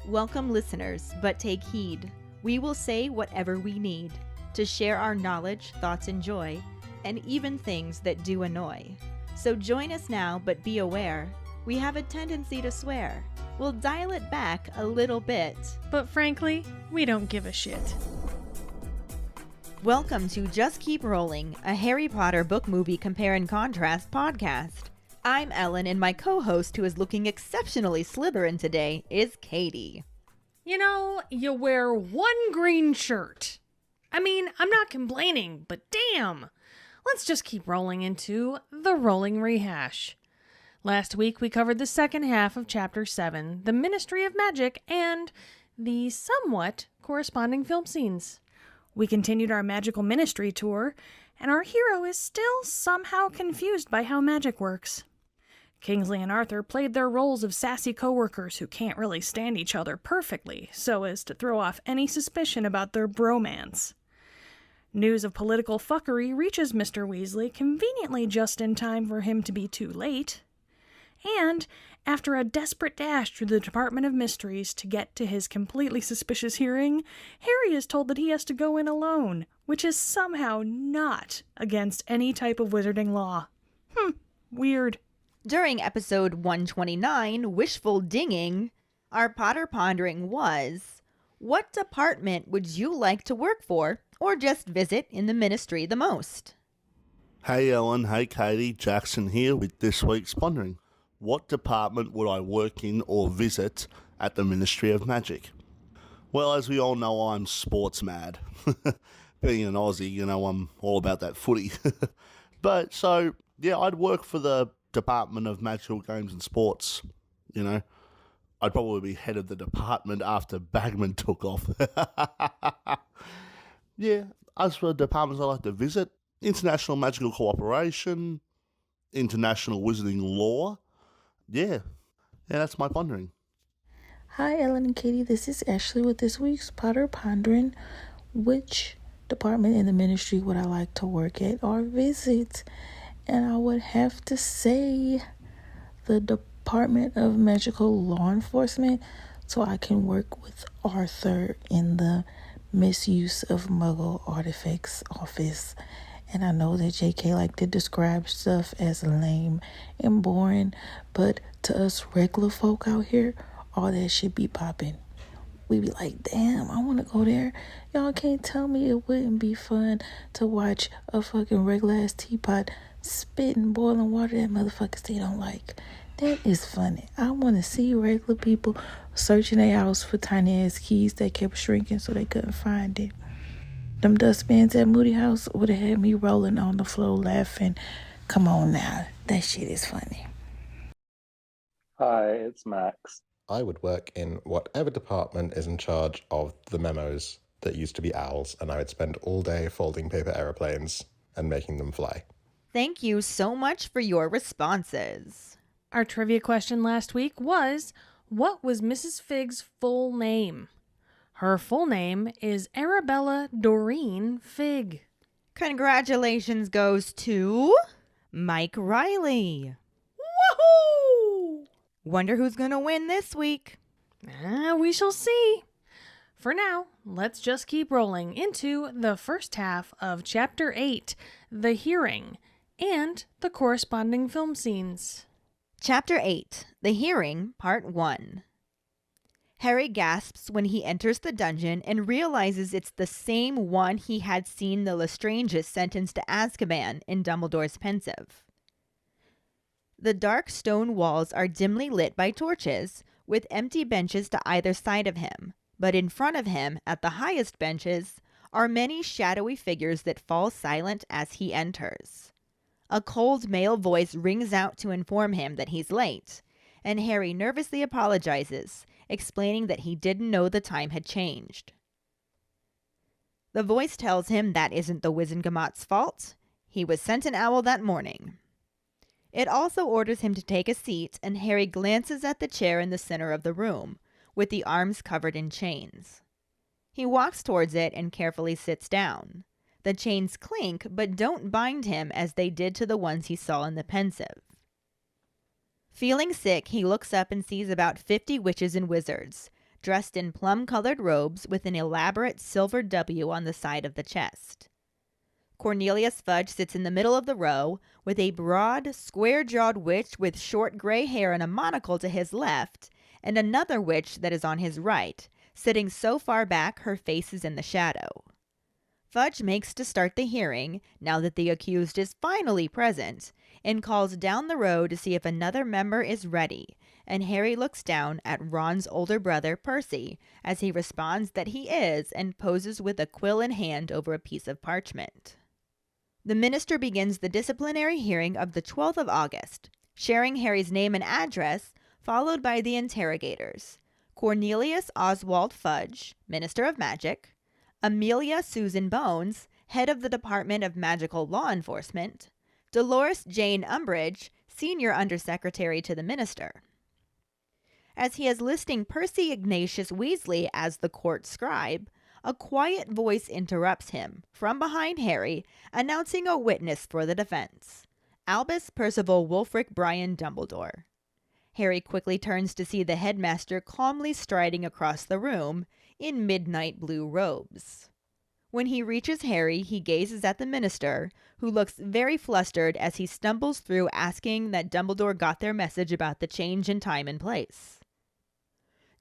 Welcome, listeners, but take heed. We will say whatever we need to share our knowledge, thoughts, and joy, and even things that do annoy. So join us now, but be aware, we have a tendency to swear. We'll dial it back a little bit. But frankly, we don't give a shit. Welcome to Just Keep Rolling, a Harry Potter book movie compare and contrast podcast. I'm Ellen, and my co-host, who is looking exceptionally Slytherin today, is Keighty. You know, you wear one green shirt. I mean, I'm not complaining, but damn! Let's just keep rolling into the rolling rehash. Last week, we covered the second half of Chapter 7, the Ministry of Magic, and the somewhat corresponding film scenes. We continued our magical ministry tour, and our hero is still somehow confused by how magic works. Kingsley and Arthur played their roles of sassy coworkers who can't really stand each other perfectly, so as to throw off any suspicion about their bromance. News of political fuckery reaches Mr. Weasley conveniently just in time for him to be too late. And, after a desperate dash through the Department of Mysteries to get to his completely suspicious hearing, Harry is told that he has to go in alone, which is somehow not against any type of wizarding law. Weird. During episode 129, Wishful Dinging, our Potter Pondering was, what department would you like to work for or just visit in the ministry the most? Hey Ellen, hey Keighty, Jackson here with this week's Pondering. What department would I work in or visit at the Ministry of Magic? Well, as we all know, I'm sports mad. Being an Aussie, you know, I'm all about that footy. But, so, yeah, I'd work for the Department of Magical Games and Sports, you know. I'd probably be head of the department after Bagman took off. Yeah, as for departments I like to visit, international magical cooperation, international wizarding law. Yeah, that's my pondering. Hi, Ellen and Keighty. This is Ashley with this week's Potter Pondering. Which department in the ministry would I like to work at or visit? And I would have to say the Department of Magical Law Enforcement, so I can work with Arthur in the misuse of Muggle artifacts office. And I know that JK like to describe stuff as lame and boring, but to us regular folk out here, all that shit be popping. We be like, damn, I want to go there. Y'all can't tell me it wouldn't be fun to watch a fucking regular ass teapot spitting boiling water that motherfuckers they don't like. That is funny. I want to see regular people searching their house for tiny ass keys that kept shrinking so they couldn't find it. Them dustbins at Moody House would have had me rolling on the floor laughing. Come on now, that shit is funny. Hi, it's Max. I would work in whatever department is in charge of the memos that used to be owls, and I would spend all day folding paper aeroplanes and making them fly. Thank you so much for your responses. Our trivia question last week was, what was Mrs. Figg's full name? Her full name is Arabella Doreen Figg. Congratulations goes to Mike Riley. Woohoo! Wonder who's gonna win this week. We shall see. For now, let's just keep rolling into the first half of Chapter 8, The Hearing, and the corresponding film scenes. Chapter 8, The Hearing, Part 1. Harry gasps when he enters the dungeon and realizes it's the same one he had seen the Lestranges sentenced to Azkaban in Dumbledore's Pensive. The dark stone walls are dimly lit by torches, with empty benches to either side of him, but in front of him, at the highest benches, are many shadowy figures that fall silent as he enters. A cold male voice rings out to inform him that he's late, and Harry nervously apologizes, explaining that he didn't know the time had changed. The voice tells him that isn't the Wizengamot's fault. He was sent an owl that morning. It also orders him to take a seat, and Harry glances at the chair in the center of the room, with the arms covered in chains. He walks towards it and carefully sits down. The chains clink, but don't bind him as they did to the ones he saw in the Pensive. Feeling sick, he looks up and sees about 50 witches and wizards, dressed in plum-colored robes with an elaborate silver W on the side of the chest. Cornelius Fudge sits in the middle of the row, with a broad, square-jawed witch with short gray hair and a monocle to his left, and another witch that is on his right, sitting so far back her face is in the shadow. Fudge makes to start the hearing, now that the accused is finally present, and calls down the row to see if another member is ready, and Harry looks down at Ron's older brother, Percy, as he responds that he is and poses with a quill in hand over a piece of parchment. The minister begins the disciplinary hearing of the 12th of August, sharing Harry's name and address, followed by the interrogators: Cornelius Oswald Fudge, Minister of Magic; Amelia Susan Bones, Head of the Department of Magical Law Enforcement; Dolores Jane Umbridge, Senior Undersecretary to the Minister. As he is listing Percy Ignatius Weasley as the court scribe, a quiet voice interrupts him from behind Harry, announcing a witness for the defense: Albus Percival Wulfric Brian Dumbledore. Harry quickly turns to see the headmaster calmly striding across the room in midnight blue robes. When he reaches Harry, he gazes at the minister, who looks very flustered as he stumbles through asking that Dumbledore got their message about the change in time and place.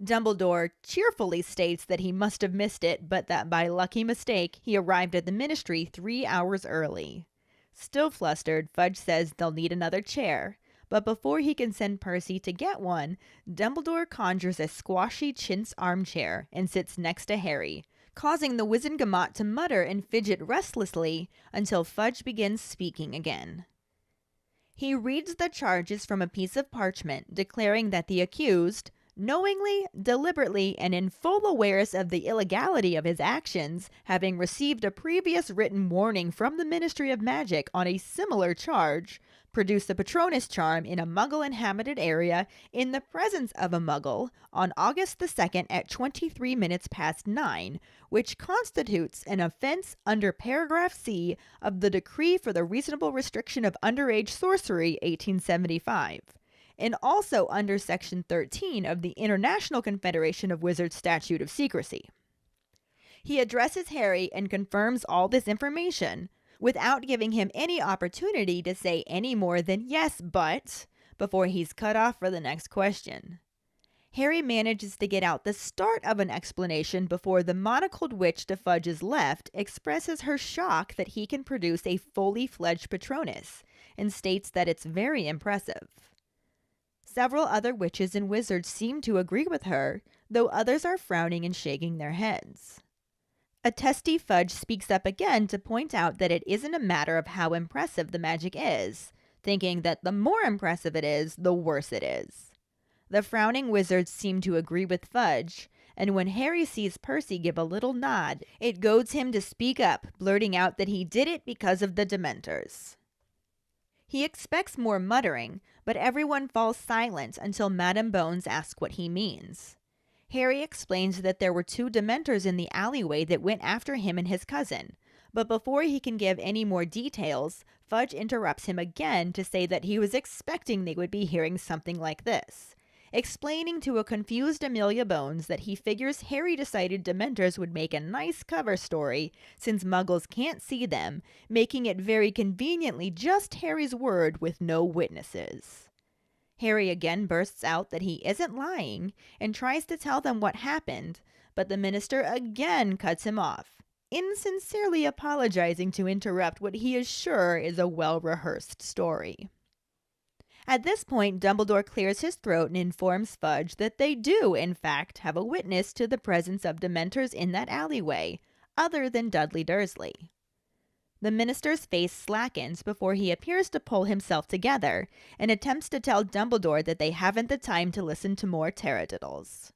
Dumbledore cheerfully states that he must have missed it, but that by lucky mistake he arrived at the ministry 3 hours early. Still flustered, Fudge says they'll need another chair, but before he can send Percy to get one, Dumbledore conjures a squashy chintz armchair and sits next to Harry, causing the Wizengamot to mutter and fidget restlessly until Fudge begins speaking again. He reads the charges from a piece of parchment, declaring that the accused, knowingly, deliberately, and in full awareness of the illegality of his actions, having received a previous written warning from the Ministry of Magic on a similar charge, produced the Patronus charm in a Muggle-inhabited area in the presence of a Muggle on August the 2nd at 23 minutes past 9, which constitutes an offense under Paragraph C of the Decree for the Reasonable Restriction of Underage Sorcery, 1875. And also under Section 13 of the International Confederation of Wizards Statute of Secrecy. He addresses Harry and confirms all this information, without giving him any opportunity to say any more than "yes, but," before he's cut off for the next question. Harry manages to get out the start of an explanation before the monocled witch to Fudge's left expresses her shock that he can produce a fully fledged Patronus, and states that it's very impressive. Several other witches and wizards seem to agree with her, though others are frowning and shaking their heads. A testy Fudge speaks up again to point out that it isn't a matter of how impressive the magic is, thinking that the more impressive it is, the worse it is. The frowning wizards seem to agree with Fudge, and when Harry sees Percy give a little nod, it goads him to speak up, blurting out that he did it because of the Dementors. He expects more muttering, but everyone falls silent until Madame Bones asks what he means. Harry explains that there were 2 Dementors in the alleyway that went after him and his cousin, but before he can give any more details, Fudge interrupts him again to say that he was expecting they would be hearing something like this, explaining to a confused Amelia Bones that he figures Harry decided Dementors would make a nice cover story since Muggles can't see them, making it very conveniently just Harry's word with no witnesses. Harry again bursts out that he isn't lying and tries to tell them what happened, but the minister again cuts him off, insincerely apologizing to interrupt what he is sure is a well-rehearsed story. At this point, Dumbledore clears his throat and informs Fudge that they do, in fact, have a witness to the presence of Dementors in that alleyway, other than Dudley Dursley. The minister's face slackens before he appears to pull himself together and attempts to tell Dumbledore that they haven't the time to listen to more taradiddles.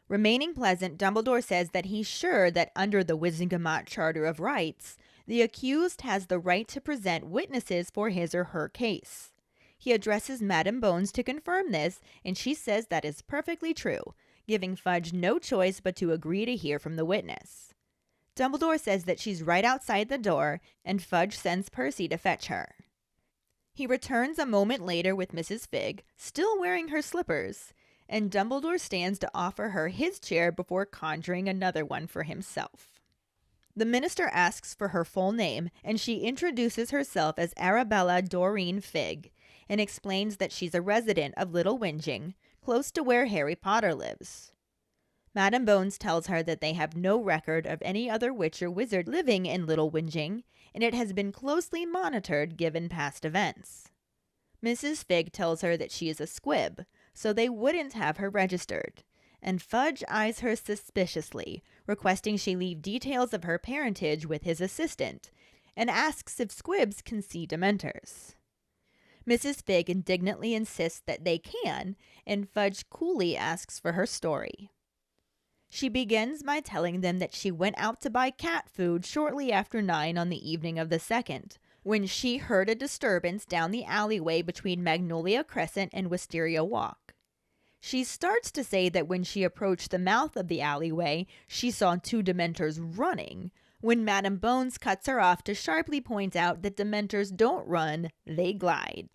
Remaining pleasant, Dumbledore says that he's sure that under the Wizengamot Charter of Rights, the accused has the right to present witnesses for his or her case. He addresses Madame Bones to confirm this, and she says that is perfectly true, giving Fudge no choice but to agree to hear from the witness. Dumbledore says that she's right outside the door, and Fudge sends Percy to fetch her. He returns a moment later with Mrs. Figg, still wearing her slippers, and Dumbledore stands to offer her his chair before conjuring another one for himself. The minister asks for her full name, and she introduces herself as Arabella Doreen Figg, and explains that she's a resident of Little Whinging, close to where Harry Potter lives. Madam Bones tells her that they have no record of any other witch or wizard living in Little Whinging, and it has been closely monitored given past events. Mrs. Figg tells her that she is a squib, so they wouldn't have her registered, and Fudge eyes her suspiciously, requesting she leave details of her parentage with his assistant, and asks if squibs can see Dementors. Mrs. Figg indignantly insists that they can, and Fudge coolly asks for her story. She begins by telling them that she went out to buy cat food shortly after 9 on the evening of the 2nd, when she heard a disturbance down the alleyway between Magnolia Crescent and Wisteria Walk. She starts to say that when she approached the mouth of the alleyway, she saw 2 Dementors running, when Madam Bones cuts her off to sharply point out that Dementors don't run, they glide.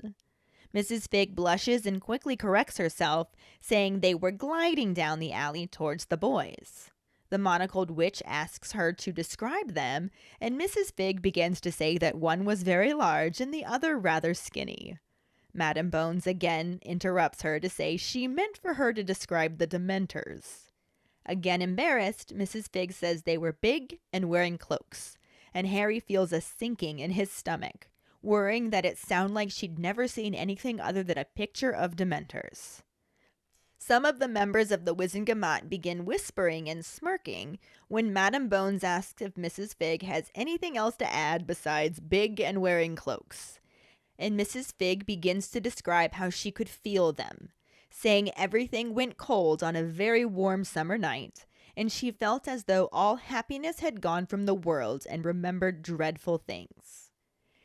Mrs. Figg blushes and quickly corrects herself, saying they were gliding down the alley towards the boys. The monocled witch asks her to describe them, and Mrs. Figg begins to say that one was very large and the other rather skinny. Madam Bones again interrupts her to say she meant for her to describe the Dementors. Again embarrassed, Mrs. Figg says they were big and wearing cloaks, and Harry feels a sinking in his stomach, worrying that it sounded like she'd never seen anything other than a picture of Dementors. Some of the members of the Wizengamot begin whispering and smirking when Madam Bones asks if Mrs. Figg has anything else to add besides big and wearing cloaks. And Mrs. Figg begins to describe how she could feel them, saying everything went cold on a very warm summer night, and she felt as though all happiness had gone from the world and remembered dreadful things.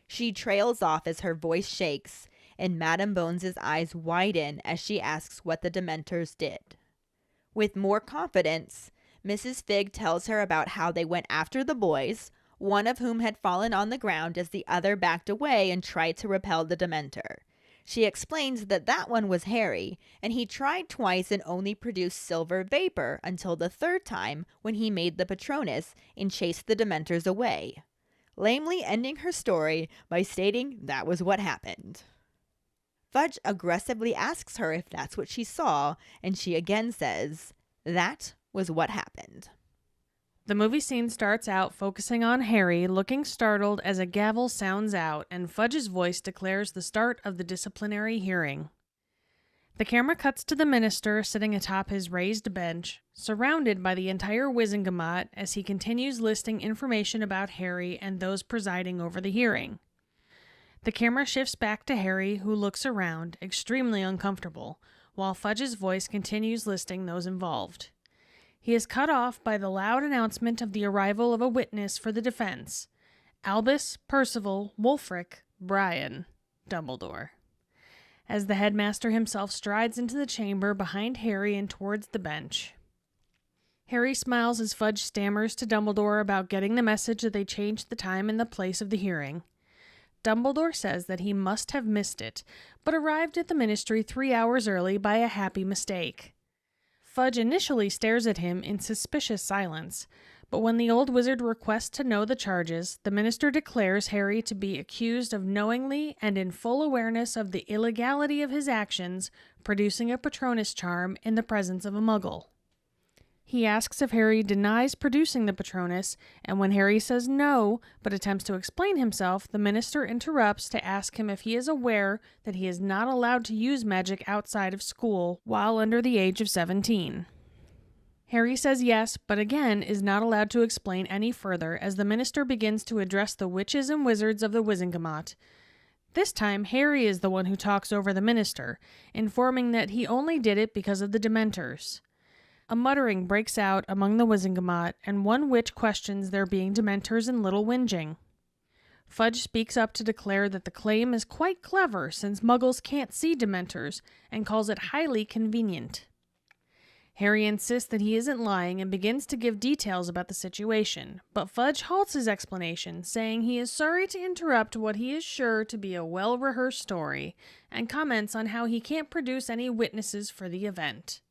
She trails off as her voice shakes, and Madam Bones's eyes widen as she asks what the Dementors did. With more confidence, Mrs. Figg tells her about how they went after the boys, one of whom had fallen on the ground as the other backed away and tried to repel the Dementor. She explains that that one was Harry, and he tried twice and only produced silver vapor until the 3rd time when he made the Patronus and chased the Dementors away, lamely ending her story by stating that was what happened. Fudge aggressively asks her if that's what she saw, and she again says, that was what happened. The movie scene starts out focusing on Harry looking startled as a gavel sounds out and Fudge's voice declares the start of the disciplinary hearing. The camera cuts to the minister sitting atop his raised bench, surrounded by the entire Wizengamot as he continues listing information about Harry and those presiding over the hearing. The camera shifts back to Harry, who looks around, extremely uncomfortable, while Fudge's voice continues listing those involved. He is cut off by the loud announcement of the arrival of a witness for the defense, Albus Percival Wulfric Brian Dumbledore, as the headmaster himself strides into the chamber behind Harry and towards the bench. Harry smiles as Fudge stammers to Dumbledore about getting the message that they changed the time and the place of the hearing. Dumbledore says that he must have missed it, but arrived at the ministry 3 hours early by a happy mistake. Fudge initially stares at him in suspicious silence, but when the old wizard requests to know the charges, the minister declares Harry to be accused of knowingly and in full awareness of the illegality of his actions, producing a Patronus charm in the presence of a Muggle. He asks if Harry denies producing the Patronus, and when Harry says no, but attempts to explain himself, the minister interrupts to ask him if he is aware that he is not allowed to use magic outside of school while under the age of 17. Harry says yes, but again is not allowed to explain any further as the minister begins to address the witches and wizards of the Wizengamot. This time, Harry is the one who talks over the minister, informing that he only did it because of the Dementors. A muttering breaks out among the Wizengamot, and one witch questions there being Dementors in Little Whinging. Fudge speaks up to declare that the claim is quite clever since Muggles can't see Dementors, and calls it highly convenient. Harry insists that he isn't lying and begins to give details about the situation, but Fudge halts his explanation, saying he is sorry to interrupt what he is sure to be a well-rehearsed story, and comments on how he can't produce any witnesses for the event.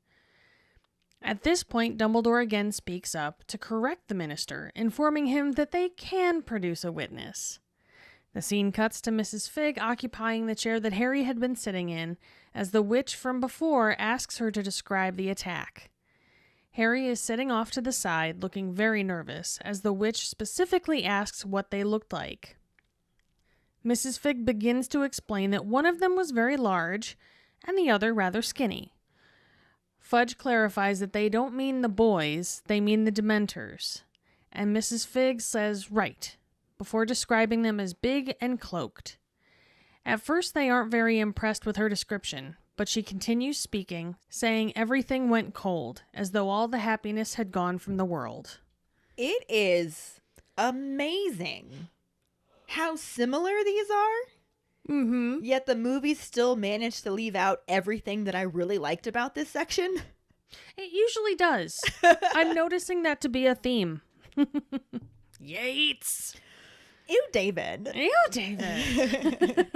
At this point, Dumbledore again speaks up to correct the minister, informing him that they can produce a witness. The scene cuts to Mrs. Figg occupying the chair that Harry had been sitting in, as the witch from before asks her to describe the attack. Harry is sitting off to the side, looking very nervous, as the witch specifically asks what they looked like. Mrs. Figg begins to explain that one of them was very large, and the other rather skinny. Fudge clarifies that they don't mean the boys, they mean the Dementors, and Mrs. Figg says right, before describing them as big and cloaked. At first they aren't very impressed with her description, but she continues speaking, saying everything went cold, as though all the happiness had gone from the world. It is amazing how similar these are. Mm-hmm. Yet the movie still managed to leave out everything that I really liked about this section. It usually does. I'm noticing that to be a theme. Yates! Ew, David. Ew, David!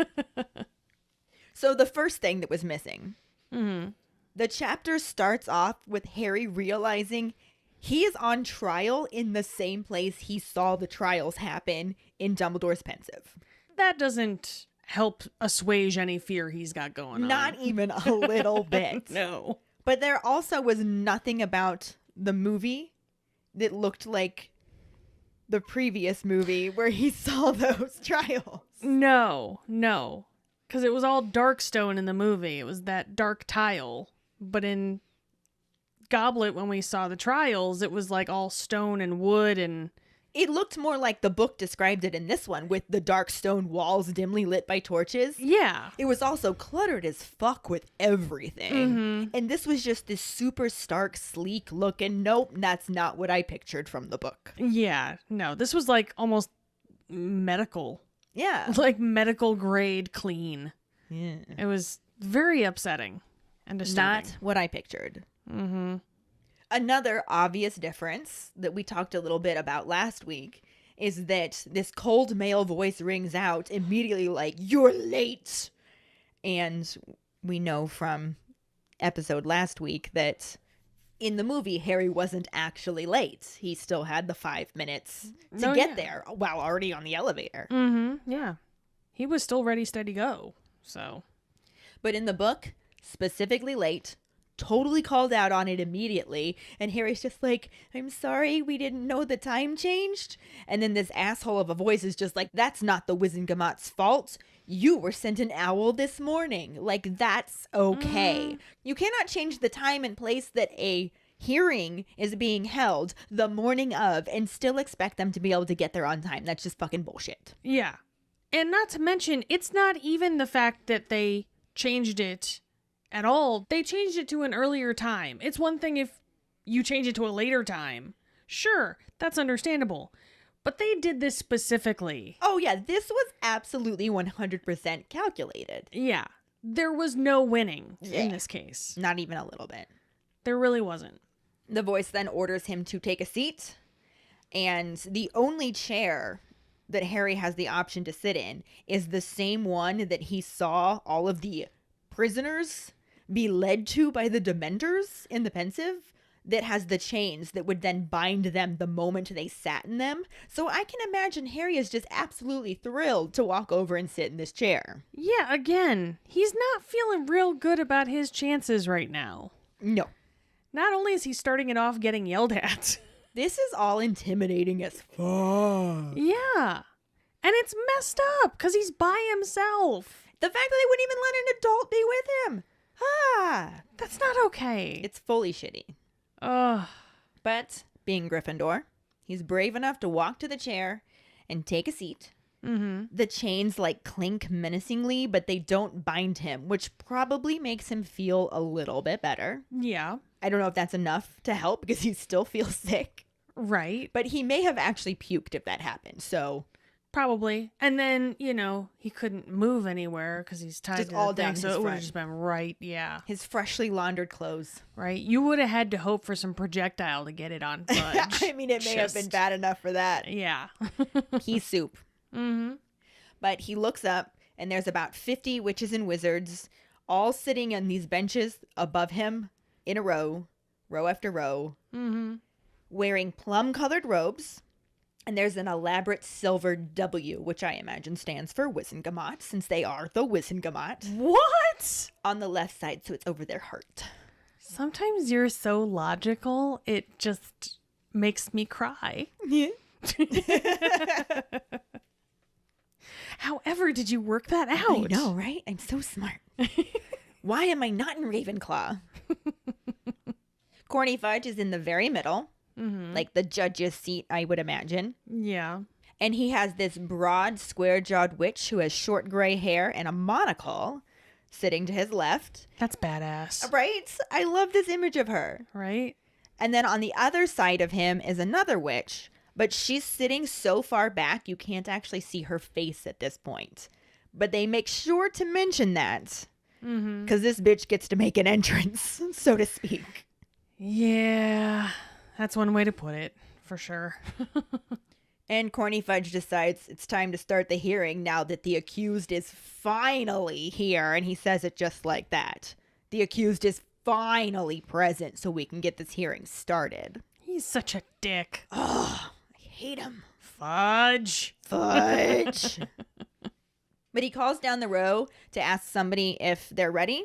So the first thing that was missing. Mm-hmm. The chapter starts off with Harry realizing he is on trial in the same place he saw the trials happen in Dumbledore's Pensive. That doesn't help assuage any fear he's got going on. Not even a little bit. No. But there also was nothing about the movie that looked like the previous movie where he saw those trials. No. Because it was all dark stone in the movie. It was that dark tile. But in Goblet, when we saw the trials, it was like all stone and wood and... It looked more like the book described it in this one, with the dark stone walls dimly lit by torches. Yeah. It was also cluttered as fuck with everything. Mm-hmm. And this was just this super stark, sleek look, and nope, that's not what I pictured from the book. Yeah. No, this was like almost medical. Yeah. Like medical grade clean. Yeah. It was very upsetting and disturbing. Not what I pictured. Mm-hmm. Another obvious difference that we talked a little bit about last week is that this cold male voice rings out immediately like, "You're late." And we know from episode last week that in the movie, Harry wasn't actually late. He still had the 5 minutes to get there while already on the elevator. Mm-hmm. Yeah. He was still ready, steady, go. So. But in the book, specifically late, totally called out on it immediately, and Harry's just like, "I'm sorry, we didn't know the time changed." And then this asshole of a voice is just like, "That's not the Wizengamot's fault. You were sent an owl this morning. Like, that's okay. You cannot change the time and place that a hearing is being held the morning of and still expect them to be able to get there on time. That's just fucking bullshit." Yeah. And not to mention, it's not even the fact that they changed it at all. They changed it to an earlier time. It's one thing if you change it to a later time. Sure, that's understandable. But they did this specifically. Oh yeah, this was absolutely 100% calculated. Yeah. There was no winning Yeah. in this case. Not even a little bit. There really wasn't. The voice then orders him to take a seat, and the only chair that Harry has the option to sit in is the same one that he saw all of the prisoners be led to by the Dementors in the Pensive, that has the chains that would then bind them the moment they sat in them. So I can imagine Harry is just absolutely thrilled to walk over and sit in this chair. Yeah, again, he's not feeling real good about his chances right now. No. Not only is he starting it off getting yelled at. This is all intimidating as fuck. Yeah. And it's messed up because he's by himself. The fact that they wouldn't even let an adult be with him. That's not okay. It's fully shitty. Ugh. But being Gryffindor, he's brave enough to walk to the chair and take a seat. Mm-hmm. The chains like clink menacingly, but they don't bind him, which probably makes him feel a little bit better. Yeah. I don't know if that's enough to help because he still feels sick, Right. but he may have actually puked if that happened. So Probably. And then, he couldn't move anywhere because he's tied Just to all the down thing, so his it would front. have just been right. Yeah. His freshly laundered clothes. Right. You would have had to hope for some projectile to get it on Fudge. I mean, it may have been bad enough for that. Yeah. Pea soup. Mm-hmm. But he looks up, and there's about 50 witches and wizards all sitting on these benches above him in a row after row, wearing plum-colored robes. And there's an elaborate silver W, which I imagine stands for Wizengamot, since they are the Wizengamot, What? on the left side, so it's over their heart. Sometimes you're so logical, it just makes me cry. However, did you work that out? I know, right? I'm so smart. Why am I not in Ravenclaw? Corny Fudge is in the very middle, like the judge's seat, I would imagine. Yeah. And he has this broad, square-jawed witch who has short gray hair and a monocle sitting to his left. That's badass. Right? I love this image of her. Right? And then on the other side of him is another witch, but she's sitting so far back you can't actually see her face at this point. But they make sure to mention that because this bitch gets to make an entrance, so to speak. Yeah. That's one way to put it, for sure. And Corny Fudge decides it's time to start the hearing now that the accused is finally here. And he says it just like that. The accused is finally present so we can get this hearing started. He's such a dick. Oh, I hate him. Fudge. Fudge. But he calls down the row to ask somebody if they're ready.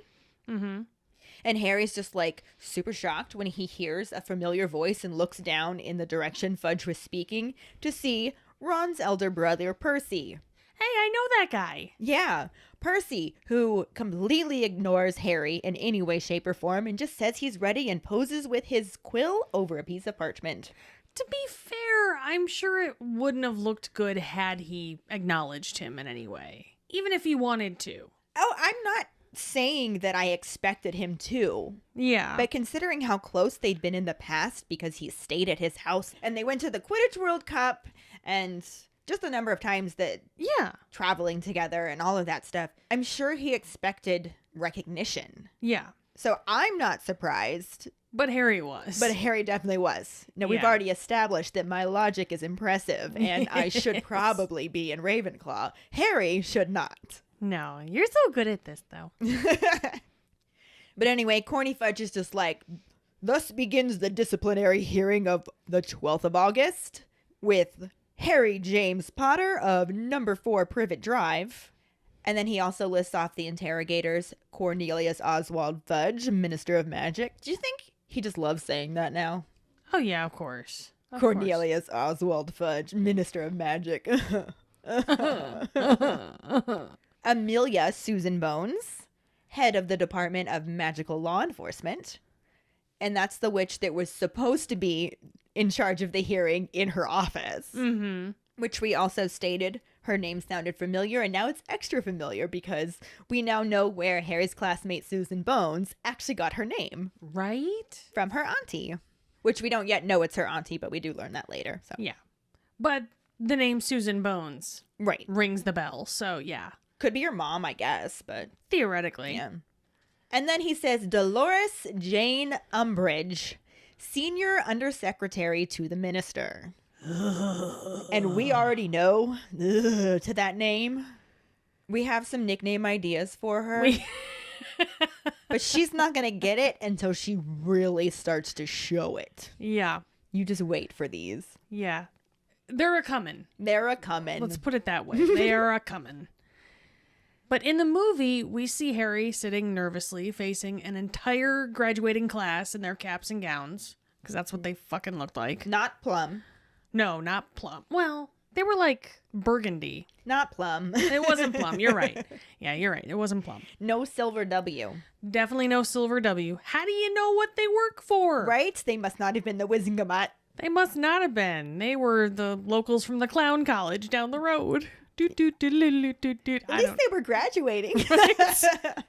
And Harry's just like super shocked when he hears a familiar voice and looks down in the direction Fudge was speaking to see Ron's elder brother, Percy. Hey, I know that guy. Yeah, Percy, who completely ignores Harry in any way, shape, or form and just says he's ready and poses with his quill over a piece of parchment. To be fair, I'm sure it wouldn't have looked good had he acknowledged him in any way, even if he wanted to. Oh, I'm not saying that I expected him to. Yeah. But considering how close they'd been in the past because he stayed at his house and they went to the Quidditch World Cup and just the number of times that traveling together and all of that stuff, I'm sure he expected recognition. Yeah. So I'm not surprised. But Harry was. But Harry definitely was. No, we've already established that my logic is impressive and I should probably be in Ravenclaw. Harry should not. No, you're so good at this, though. But anyway, Corny Fudge is just like, thus begins the disciplinary hearing of the 12th of August with Harry James Potter of number 4 Privet Drive. And then he also lists off the interrogators, Cornelius Oswald Fudge, Minister of Magic. Do you think he just loves saying that now? Oh, yeah, of course. Cornelius Oswald Fudge, Minister of Magic. Amelia Susan Bones, head of the Department of Magical Law Enforcement. And that's the witch that was supposed to be in charge of the hearing in her office. Which we also stated her name sounded familiar, and now it's extra familiar because we now know where Harry's classmate Susan Bones actually got her name. Right? From her auntie. Which we don't yet know it's her auntie, but we do learn that later. So. Yeah. But the name Susan Bones rings the bell, so yeah. Could be your mom, I guess, but... Theoretically. Yeah. And then he says, Dolores Jane Umbridge, Senior Undersecretary to the Minister. And we already know, to that name, we have some nickname ideas for her. But she's not going to get it until she really starts to show it. Yeah. You just wait for these. Yeah. They're a-coming. They're a-coming. Let's put it that way. They are a-coming. But in the movie, we see Harry sitting nervously facing an entire graduating class in their caps and gowns. Because that's what they fucking looked like. Not plum. No, not plum. Well, they were like burgundy. Not plum. It wasn't plum. You're right. Yeah, you're right. It wasn't plum. No silver W. Definitely no silver W. How do you know what they work for? Right? They must not have been the Wizengamot. They must not have been. They were the locals from the clown college down the road. At least they were graduating. Right? I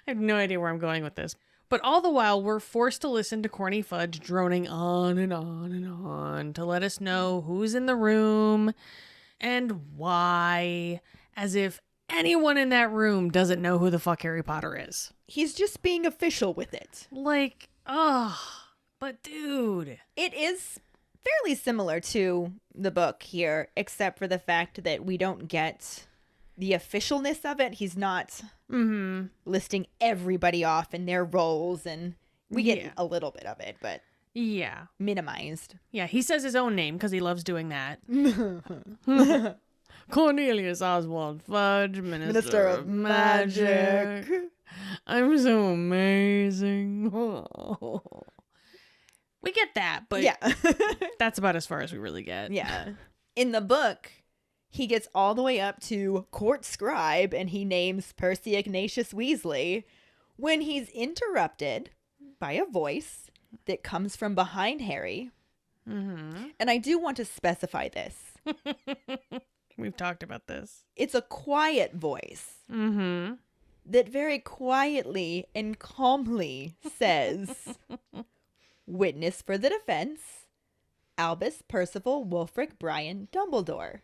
have no idea where I'm going with this. But all the while, we're forced to listen to Corny Fudge droning on and on and on to let us know who's in the room And why? As if anyone in that room doesn't know who the fuck Harry Potter is. He's just being official with it. Like, oh, but dude. It is fairly similar to the book here, except for the fact that we don't get the officialness of it. He's not listing everybody off in their roles, and we get a little bit of it, but yeah, minimized. Yeah, he says his own name because he loves doing that. Cornelius Oswald Fudge, Minister of Magic. I'm so amazing. We get that, but yeah. That's about as far as we really get. Yeah. In the book, he gets all the way up to court scribe, and he names Percy Ignatius Weasley when he's interrupted by a voice that comes from behind Harry. Mm-hmm. And I do want to specify this. We've talked about this. It's a quiet voice that very quietly and calmly says, "Witness for the defense, Albus Percival Wulfric Brian Dumbledore."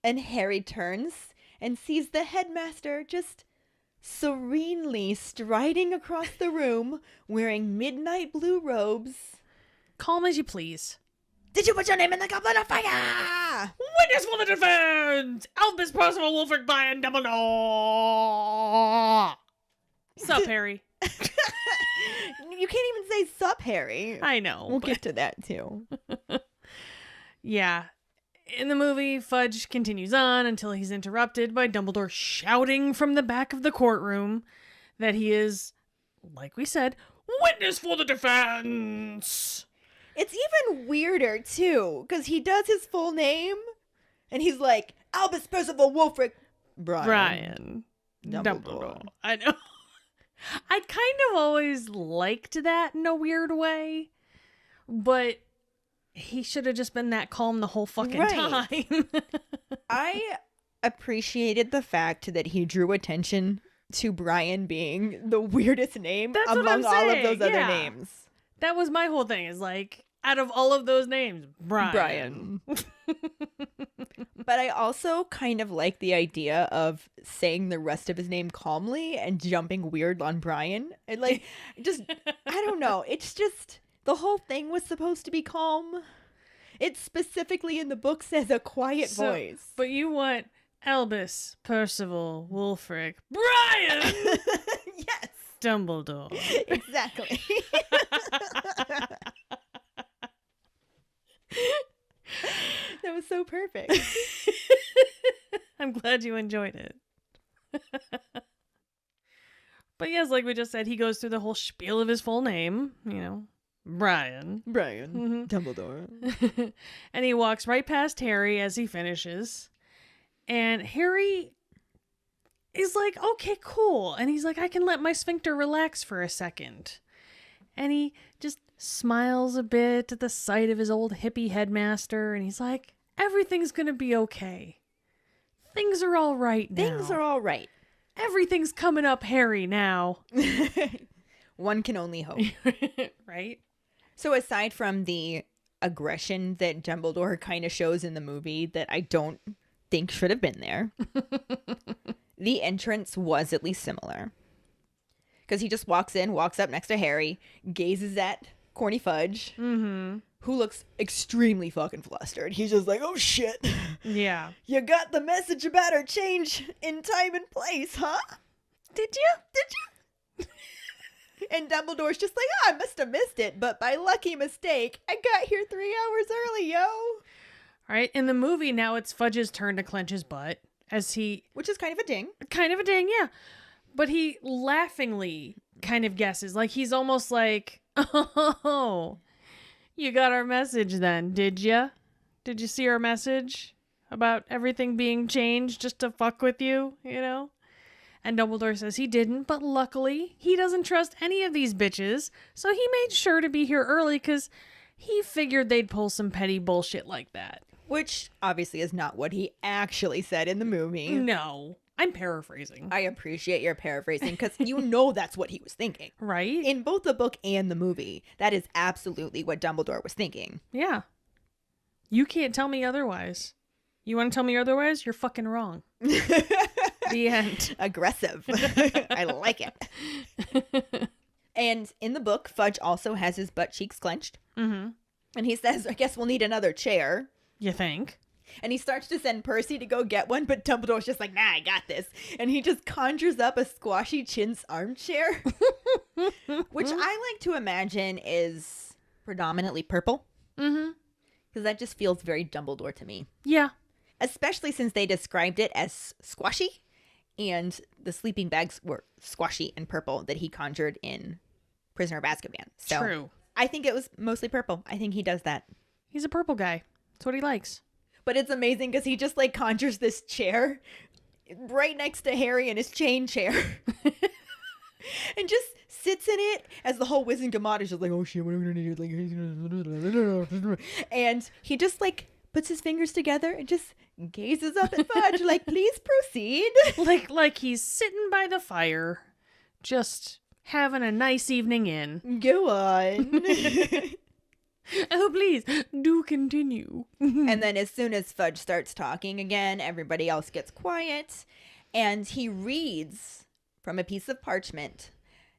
And Harry turns and sees the headmaster just serenely striding across the room wearing midnight blue robes. Calm as you please. "Did you put your name in the goblet of fire?" Witness for the defense! Albus Percival Wulfric Brian Dumbledore! Sup, Harry? You can't even say "sup, Harry." I know. We'll get to that too. Yeah. In the movie, Fudge continues on until he's interrupted by Dumbledore shouting from the back of the courtroom that he is, like we said, witness for the defense. It's even weirder too, because he does his full name, and he's like, "Albus Percival Wulfric Brian Dumbledore." I know. I kind of always liked that in a weird way, but he should have just been that calm the whole fucking time. I appreciated the fact that he drew attention to Brian being the weirdest name among all of those other names. That was my whole thing, is like, out of all of those names, Brian. But I also kind of like the idea of saying the rest of his name calmly and jumping weird on Brian. And like, just, I don't know. It's just, the whole thing was supposed to be calm. It specifically in the book says a quiet voice. But you want Albus Percival Wulfric Brian Yes. Dumbledore. Exactly. That was so perfect. I'm glad you enjoyed it. But yes, like we just said, he goes through the whole spiel of his full name, Brian. Dumbledore. And he walks right past Harry as he finishes. And Harry is like, okay, cool. And he's like, I can let my sphincter relax for a second. And he just smiles a bit at the sight of his old hippie headmaster. And he's like, everything's going to be okay. Things are all right now. Things are all right. Everything's coming up Harry now. One can only hope. Right? So aside from the aggression that Dumbledore kind of shows in the movie that I don't think should have been there, the entrance was at least similar. Because he just walks in, walks up next to Harry, gazes at Corny Fudge, who looks extremely fucking flustered. He's just like, "Oh shit. Yeah. You got the message about our change in time and place, huh? Did you? And Dumbledore's just like, "Oh, I must have missed it, but by lucky mistake, I got here 3 hours early, yo." All right. In the movie, now it's Fudge's turn to clench his butt as he... Which is kind of a ding. Kind of a ding, yeah. But he laughingly kind of guesses. Like, he's almost like, "Oh, you got our message then, did ya? Did you see our message about everything being changed just to fuck with you, And Dumbledore says he didn't, but luckily he doesn't trust any of these bitches, so he made sure to be here early because he figured they'd pull some petty bullshit like that. Which obviously is not what he actually said in the movie. No, I'm paraphrasing. I appreciate your paraphrasing because that's what he was thinking. Right? In both the book and the movie, that is absolutely what Dumbledore was thinking. Yeah. You can't tell me otherwise. You want to tell me otherwise? You're fucking wrong. The end. Aggressive. I like it. And in the book, Fudge also has his butt cheeks clenched. Mm-hmm. And he says, I guess we'll need another chair. You think? And he starts to send Percy to go get one, but Dumbledore's just like, nah, I got this. And he just conjures up a squashy chintz armchair, which I like to imagine is predominantly purple. Mm-hmm. Because that just feels very Dumbledore to me. Yeah. Especially since they described it as squashy. And the sleeping bags were squashy and purple that he conjured in Prisoner of Azkaban. So True. I think it was mostly purple. I think he does that. He's a purple guy. That's what he likes. But it's amazing because he just like conjures this chair right next to Harry in his chain chair. And just sits in it as the whole Wizengamot is just like, oh shit, what are we gonna do? And he just like puts his fingers together and just gazes up at Fudge like, please proceed. Like he's sitting by the fire, just having a nice evening in. Go on. Oh, please, do continue. And then as soon as Fudge starts talking again, everybody else gets quiet. And he reads from a piece of parchment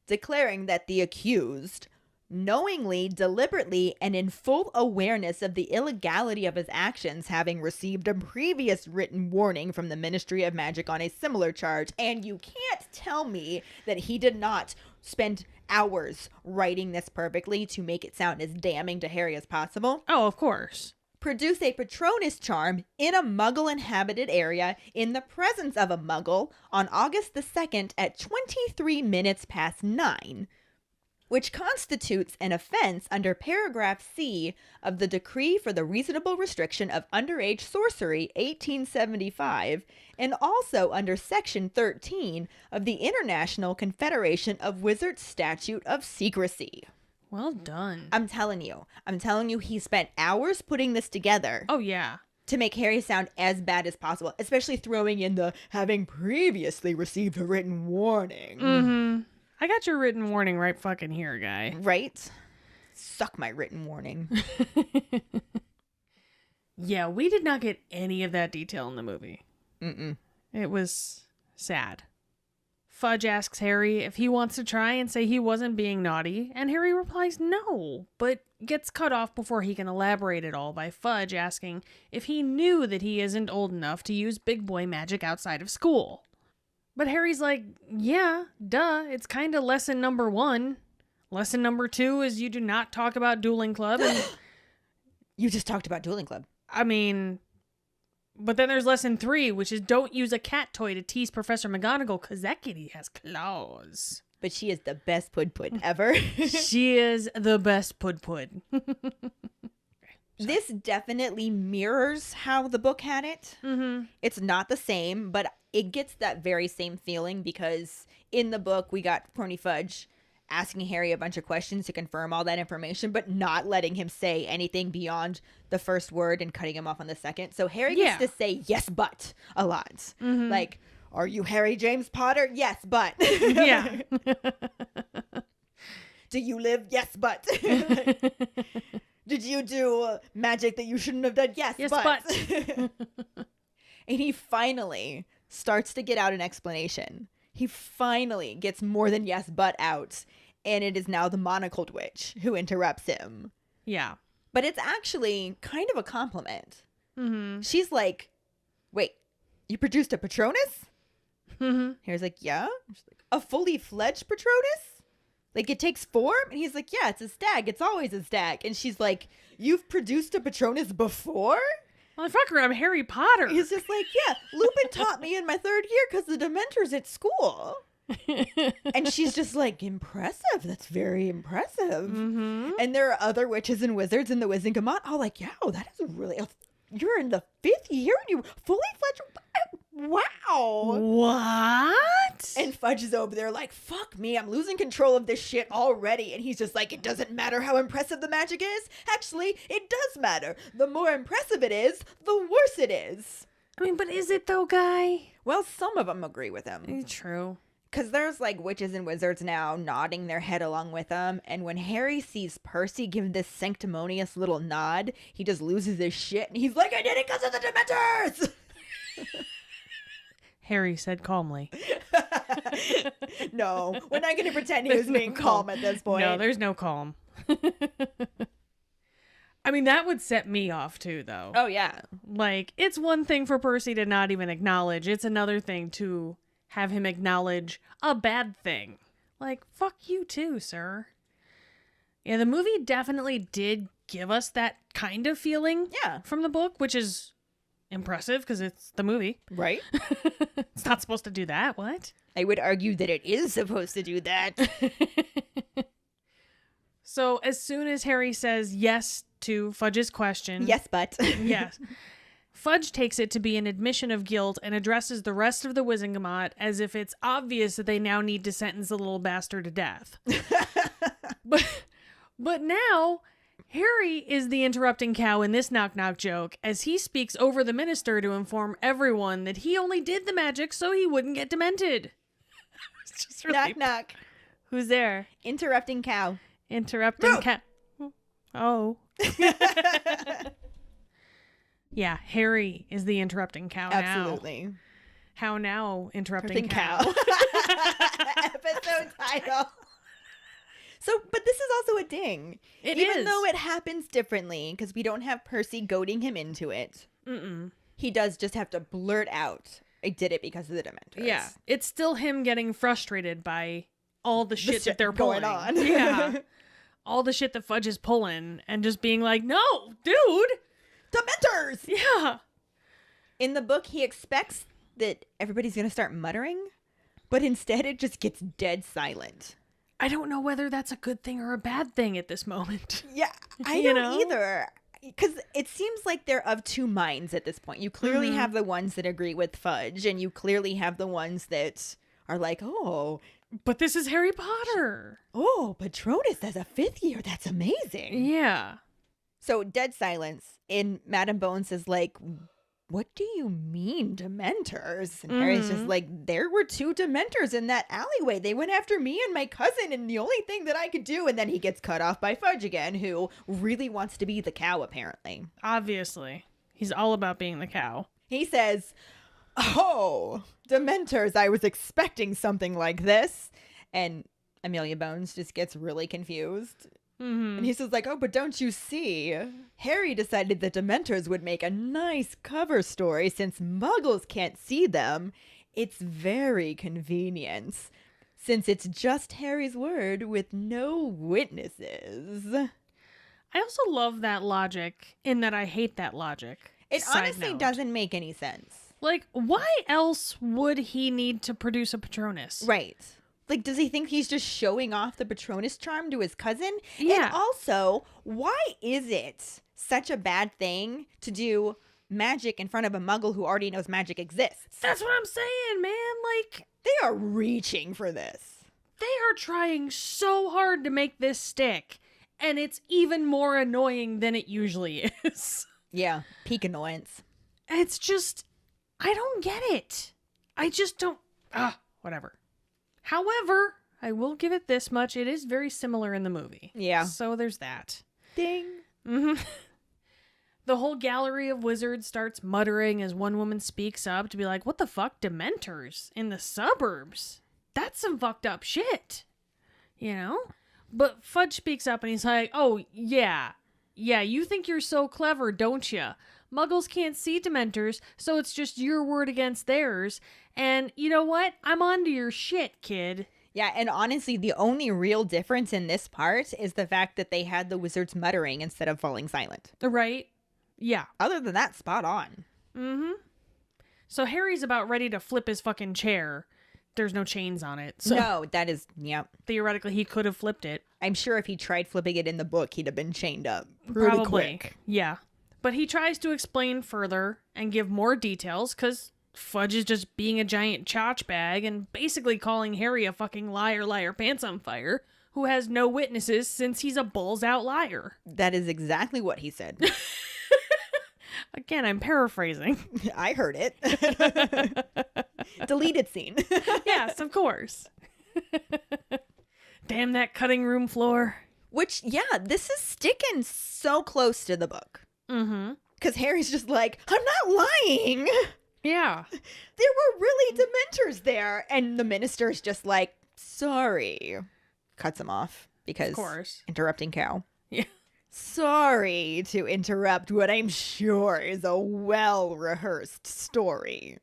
declaring that the accused, knowingly, deliberately, and in full awareness of the illegality of his actions, having received a previous written warning from the Ministry of Magic on a similar charge. And you can't tell me that he did not spend hours writing this perfectly to make it sound as damning to Harry as possible. Oh, of course. Produce a Patronus charm in a Muggle-inhabited area in the presence of a Muggle on August the 2nd at 23 minutes past 9, which constitutes an offense under paragraph C of the Decree for the Reasonable Restriction of Underage Sorcery, 1875, and also under section 13 of the International Confederation of Wizards Statute of Secrecy. Well done. I'm telling you, he spent hours putting this together. Oh, yeah. To make Harry sound as bad as possible, especially throwing in the having previously received a written warning. Mm-hmm. I got your written warning right fucking here, guy. Right? Suck my written warning. Yeah, we did not get any of that detail in the movie. Mm-mm. It was sad. Fudge asks Harry if he wants to try and say he wasn't being naughty, and Harry replies no, but gets cut off before he can elaborate at all by Fudge asking if he knew that he isn't old enough to use big boy magic outside of school. But Harry's like, yeah, duh, it's kind of lesson number 1. Lesson number 2 is you do not talk about dueling club. And You just talked about dueling club. I mean, but then there's lesson 3, which is don't use a cat toy to tease Professor McGonagall because that kitty has claws. But she is the best pud ever. She is the best pud. This definitely mirrors how the book had it. Mm-hmm. It's not the same, but it gets that very same feeling because in the book we got Pony Fudge asking Harry a bunch of questions to confirm all that information, but not letting him say anything beyond the first word and cutting him off on the second. So Harry gets to say yes, but a lot. Mm-hmm. Like, are you Harry James Potter? Yes, but. Yeah. Do you live? Yes, but. Did you do magic that you shouldn't have done? Yes, but. And he finally starts to get out an explanation. He finally gets more than yes, but out. And it is now the monocled witch who interrupts him. Yeah. But it's actually kind of a compliment. Mm-hmm. She's like, wait, you produced a Patronus? Mm-hmm. Harry's like, yeah. She's like, a fully fledged Patronus? Like, it takes form? And he's like, yeah, it's a stag. It's always a stag. And she's like, you've produced a Patronus before? Motherfucker, I'm Harry Potter. He's just like, yeah, Lupin taught me in my 3rd year because the Dementors at school. And she's just like, impressive. That's very impressive. Mm-hmm. And there are other witches and wizards in the Wizengamot all like, yeah, that is really, you're in the 5th year and you fully fledged. Wow. What? And Fudge is over there like, fuck me, I'm losing control of this shit already. And he's just like, it doesn't matter how impressive the magic is. Actually, it does matter. The more impressive it is, the worse it is. I mean, but is it though, guy? Well, some of them agree with him. True. Because there's like witches and wizards now nodding their head along with them. And when Harry sees Percy give this sanctimonious little nod, he just loses his shit. And he's like, I did it because of the Dementors! Harry said calmly. No, we're not going to pretend he was being calm at this point. No, there's no calm. I mean, that would set me off too, though. Oh, yeah. Like, it's one thing for Percy to not even acknowledge. It's another thing to have him acknowledge a bad thing. Like, fuck you too, sir. Yeah, the movie definitely did give us that kind of feeling from the book, which is impressive because it's the movie. Right? It's not supposed to do that. What? I would argue that it is supposed to do that. So as soon as Harry says yes to Fudge's question. Yes, but. Yes. Fudge takes it to be an admission of guilt and addresses the rest of the Wizengamot as if it's obvious that they now need to sentence the little bastard to death. But now, Harry is the interrupting cow in this knock-knock joke as he speaks over the minister to inform everyone that he only did the magic so he wouldn't get demented. It's just really... Knock, knock. Who's there? Interrupting cow. Interrupting cow. Oh. Yeah, Harry is the interrupting cow now. Absolutely. How now, interrupting cow. Episode title. So, but this is also a ding. Even though it happens differently, because we don't have Percy goading him into it. He does just have to blurt out, I did it because of the Dementors. Yeah. It's still him getting frustrated by all the shit that they're going pulling. on. Yeah. All the shit that Fudge is pulling and just being like, no, dude. Dementors! Yeah. In the book, he expects that everybody's going to start muttering, but instead it just gets dead silent. I don't know whether that's a good thing or a bad thing at this moment. Yeah, I don't either. Because it seems like they're of two minds at this point. You clearly have the ones that agree with Fudge, and you clearly have the ones that are like, oh, but this is Harry Potter. Oh, Patronus as a fifth year. That's amazing. Yeah. So dead silence. And Madame Bones is like, what do you mean, Dementors? And Harry's just like, there were two Dementors in that alleyway. They went after me and my cousin, and the only thing that I could do. And then he gets cut off by Fudge again, who really wants to be the cow, apparently. Obviously. He's all about being the cow. He says, oh, Dementors, I was expecting something like this. And Amelia Bones just gets really confused. And he says like, oh, but don't you see? Harry decided that Dementors would make a nice cover story since Muggles can't see them. It's very convenient since it's just Harry's word with no witnesses. I also love that logic in that I hate that logic. It Side honestly note. doesn't make any sense. Like, why else would he need to produce a Patronus? Right. Like, does he think he's just showing off the Patronus charm to his cousin? Yeah. And also, why is it such a bad thing to do magic in front of a muggle who already knows magic exists? That's what I'm saying, man. Like, They are reaching for this. they are trying so hard to make this stick, and it's even more annoying than it usually is. Yeah, peak annoyance. It's just, I don't get it. I just don't, whatever. However, I will give it this much. It is very similar in the movie. Yeah. So there's that. Ding. The whole gallery of wizards starts muttering as one woman speaks up to be like, what the fuck, Dementors in the suburbs? That's some fucked up shit. You know? But Fudge speaks up and he's like, oh, yeah. Yeah, you think you're so clever, don't you? Muggles can't see Dementors, so it's just your word against theirs. And you know what? I'm onto your shit, kid. Yeah, and honestly, the only real difference in this part is the fact that they had the wizards muttering instead of falling silent. Right? Yeah. Other than that, spot on. So Harry's about ready to flip his fucking chair. There's no chains on it. So No, that is, yep. theoretically, he could have flipped it. I'm sure if he tried flipping it in the book, he'd have been chained up pretty quick. Yeah. But he tries to explain further and give more details because Fudge is just being a giant chotch bag and basically calling Harry a fucking liar, liar, pants on fire who has no witnesses since he's a balls out liar. That is exactly what he said. Again, I'm paraphrasing. I heard it. Deleted scene. Yes, of course. Damn that cutting room floor. Which, yeah, this is sticking so close to the book. Mm-hmm. Because Harry's just like, I'm not lying. Yeah. There were really Dementors there. And the minister's just like, sorry. Cuts him off because Of course. interrupting cow. Yeah. Sorry to interrupt what I'm sure is a well-rehearsed story.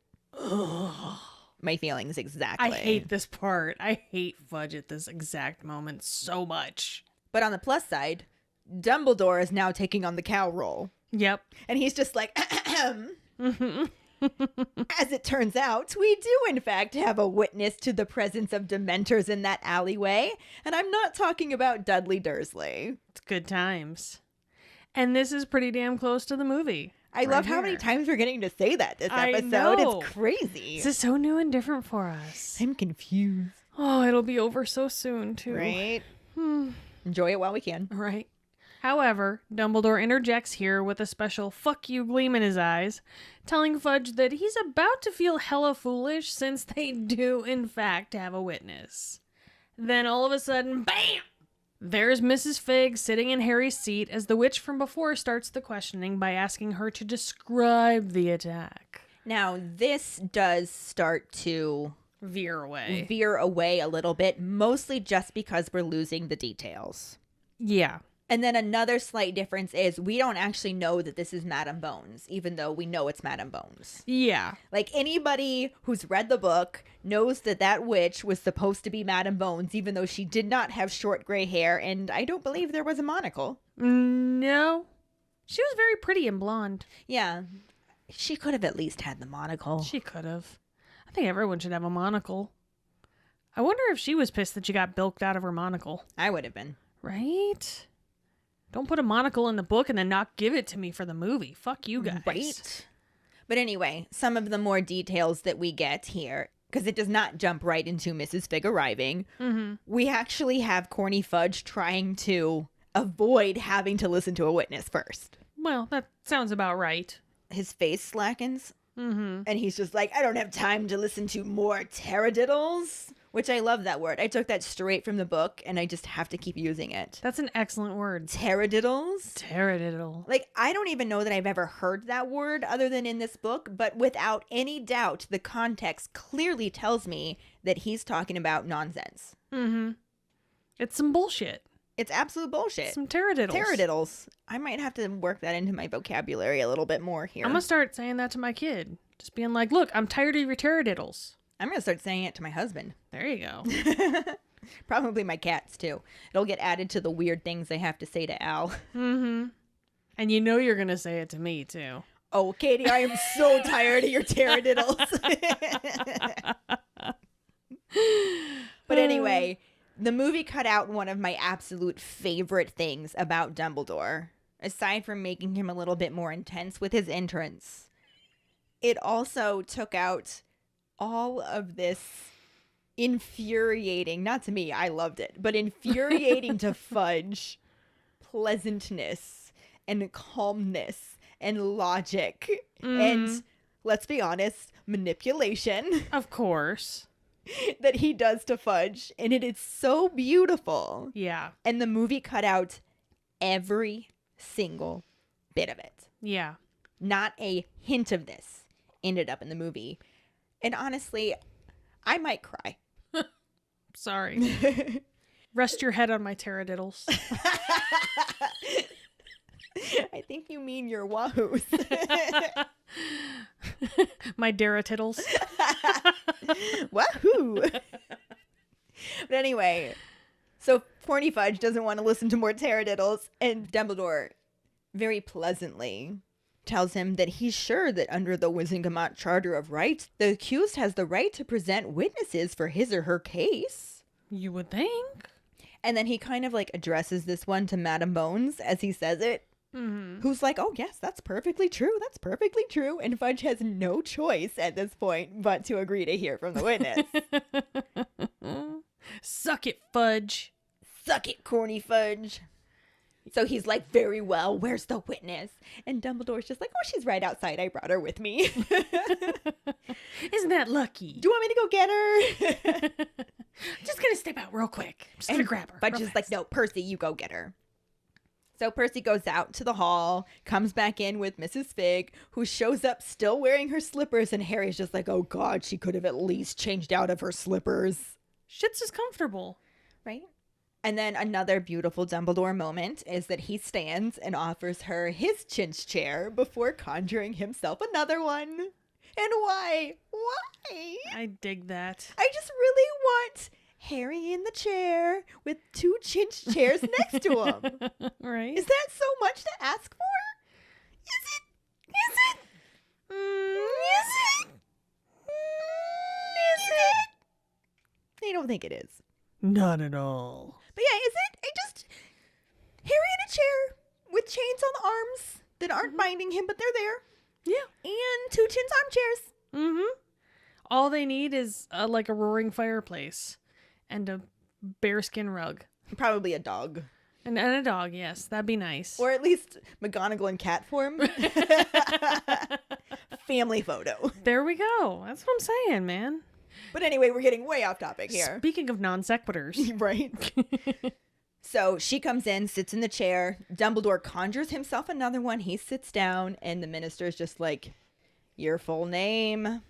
My feelings exactly. I hate this part. I hate Fudge at this exact moment so much. But on the plus side, Dumbledore is now taking on the cow role. Yep. And he's just like, as it turns out, we do in fact have a witness to the presence of Dementors in that alleyway. And I'm not talking about Dudley Dursley. It's good times. And this is pretty damn close to the movie. I love how many times we're getting to say that this I episode. know. It's crazy. This is so new and different for us. I'm confused. Oh, it'll be over so soon, too. Right? Enjoy it while we can. Right. However, Dumbledore interjects here with a special fuck you gleam in his eyes, telling Fudge that he's about to feel hella foolish since they do, in fact, have a witness. Then all of a sudden, BAM! There's Mrs. Fig sitting in Harry's seat as the witch from before starts the questioning by asking her to describe the attack. Now, this does start to Veer away. veer away a little bit, mostly just because we're losing the details. Yeah. And then another slight difference is we don't actually know that this is Madame Bones, even though we know it's Madame Bones. Yeah. Like, anybody who's read the book knows that that witch was supposed to be Madame Bones, even though she did not have short gray hair, and I don't believe there was a monocle. No. She was very pretty and blonde. Yeah, she could have at least had the monocle. She could have. I think everyone should have a monocle. I wonder if she was pissed that she got bilked out of her monocle. I would have been. Right? Don't put a monocle in the book and then not give it to me for the movie. Fuck you guys. Right? But anyway, some of the more details that we get here, because it does not jump right into Mrs. Fig arriving, we actually have Corny Fudge trying to avoid having to listen to a witness first. Well, that sounds about right. His face slackens, and he's just like, I don't have time to listen to more taradiddles, which I love that word. I took that straight from the book, and I just have to keep using it. That's an excellent word. Taradiddles? Taradiddle. Like, I don't even know that I've ever heard that word other than in this book, but without any doubt, the context clearly tells me that he's talking about nonsense. It's some bullshit. It's absolute bullshit. Some taradiddles. Taradiddles. I might have to work that into my vocabulary a little bit more here. I'm going to start saying that to my kid. Just being like, look, I'm tired of your taradiddles. I'm going to start saying it to my husband. There you go. Probably my cats, too. It'll get added to the weird things I have to say to Al. And you know you're going to say it to me, too. Oh, Katie, I am so tired of your taradiddles. But anyway, the movie cut out one of my absolute favorite things about Dumbledore, aside from making him a little bit more intense with his entrance. It also took out all of this infuriating, not to me, I loved it, but infuriating to Fudge, pleasantness and calmness and logic and, let's be honest, manipulation Of course. that he does to Fudge. And it is so beautiful. Yeah. And the movie cut out every single bit of it. Yeah. Not a hint of this ended up in the movie. And honestly, I might cry. Sorry. Rest your head on my taradiddles. I think you mean your wahoos. My daratiddles. Wahoo! But anyway, so Corny Fudge doesn't want to listen to more taradiddles, and Dumbledore very pleasantly tells him that he's sure that under the Wizengamot Charter of Rights, the accused has the right to present witnesses for his or her case. You would think. And then he kind of like addresses this one to Madame Bones as he says it, who's like, oh yes, that's perfectly true. That's perfectly true. And Fudge has no choice at this point but to agree to hear from the witness. Suck it, Fudge. Suck it, Corny Fudge. So he's like, very well, where's the witness? And Dumbledore's just like, oh, she's right outside. I brought her with me. Isn't that lucky? Do you want me to go get her? Just gonna step out real quick. Just gonna grab her. But real just like, fast. no, Percy, you go get her. So Percy goes out to the hall, comes back in with Mrs. Fig, who shows up still wearing her slippers. And Harry's just like, oh, God, she could have at least changed out of her slippers. Shit's is comfortable. Right? And then another beautiful Dumbledore moment is that he stands and offers her his chintz chair before conjuring himself another one. And why? Why? I dig that. I just really want Harry in the chair with 2 chintz chairs next to him. Right? Is that so much to ask for? Is it? Is it? Is it? Is it? I don't think it is. Not at all. But yeah, is it? Harry in a chair with chains on the arms that aren't binding him, but they're there. Yeah. And 2 chintz armchairs. Mm-hmm. All they need is like a roaring fireplace and a bearskin rug. Probably a dog. And a dog, yes. That'd be nice. Or at least McGonagall in cat form. Family photo. There we go. That's what I'm saying, man. But anyway, we're getting way off topic here. Speaking of non sequiturs. Right. So she comes in, sits in the chair. Dumbledore conjures himself another one. He sits down, and the minister's just like, your full name.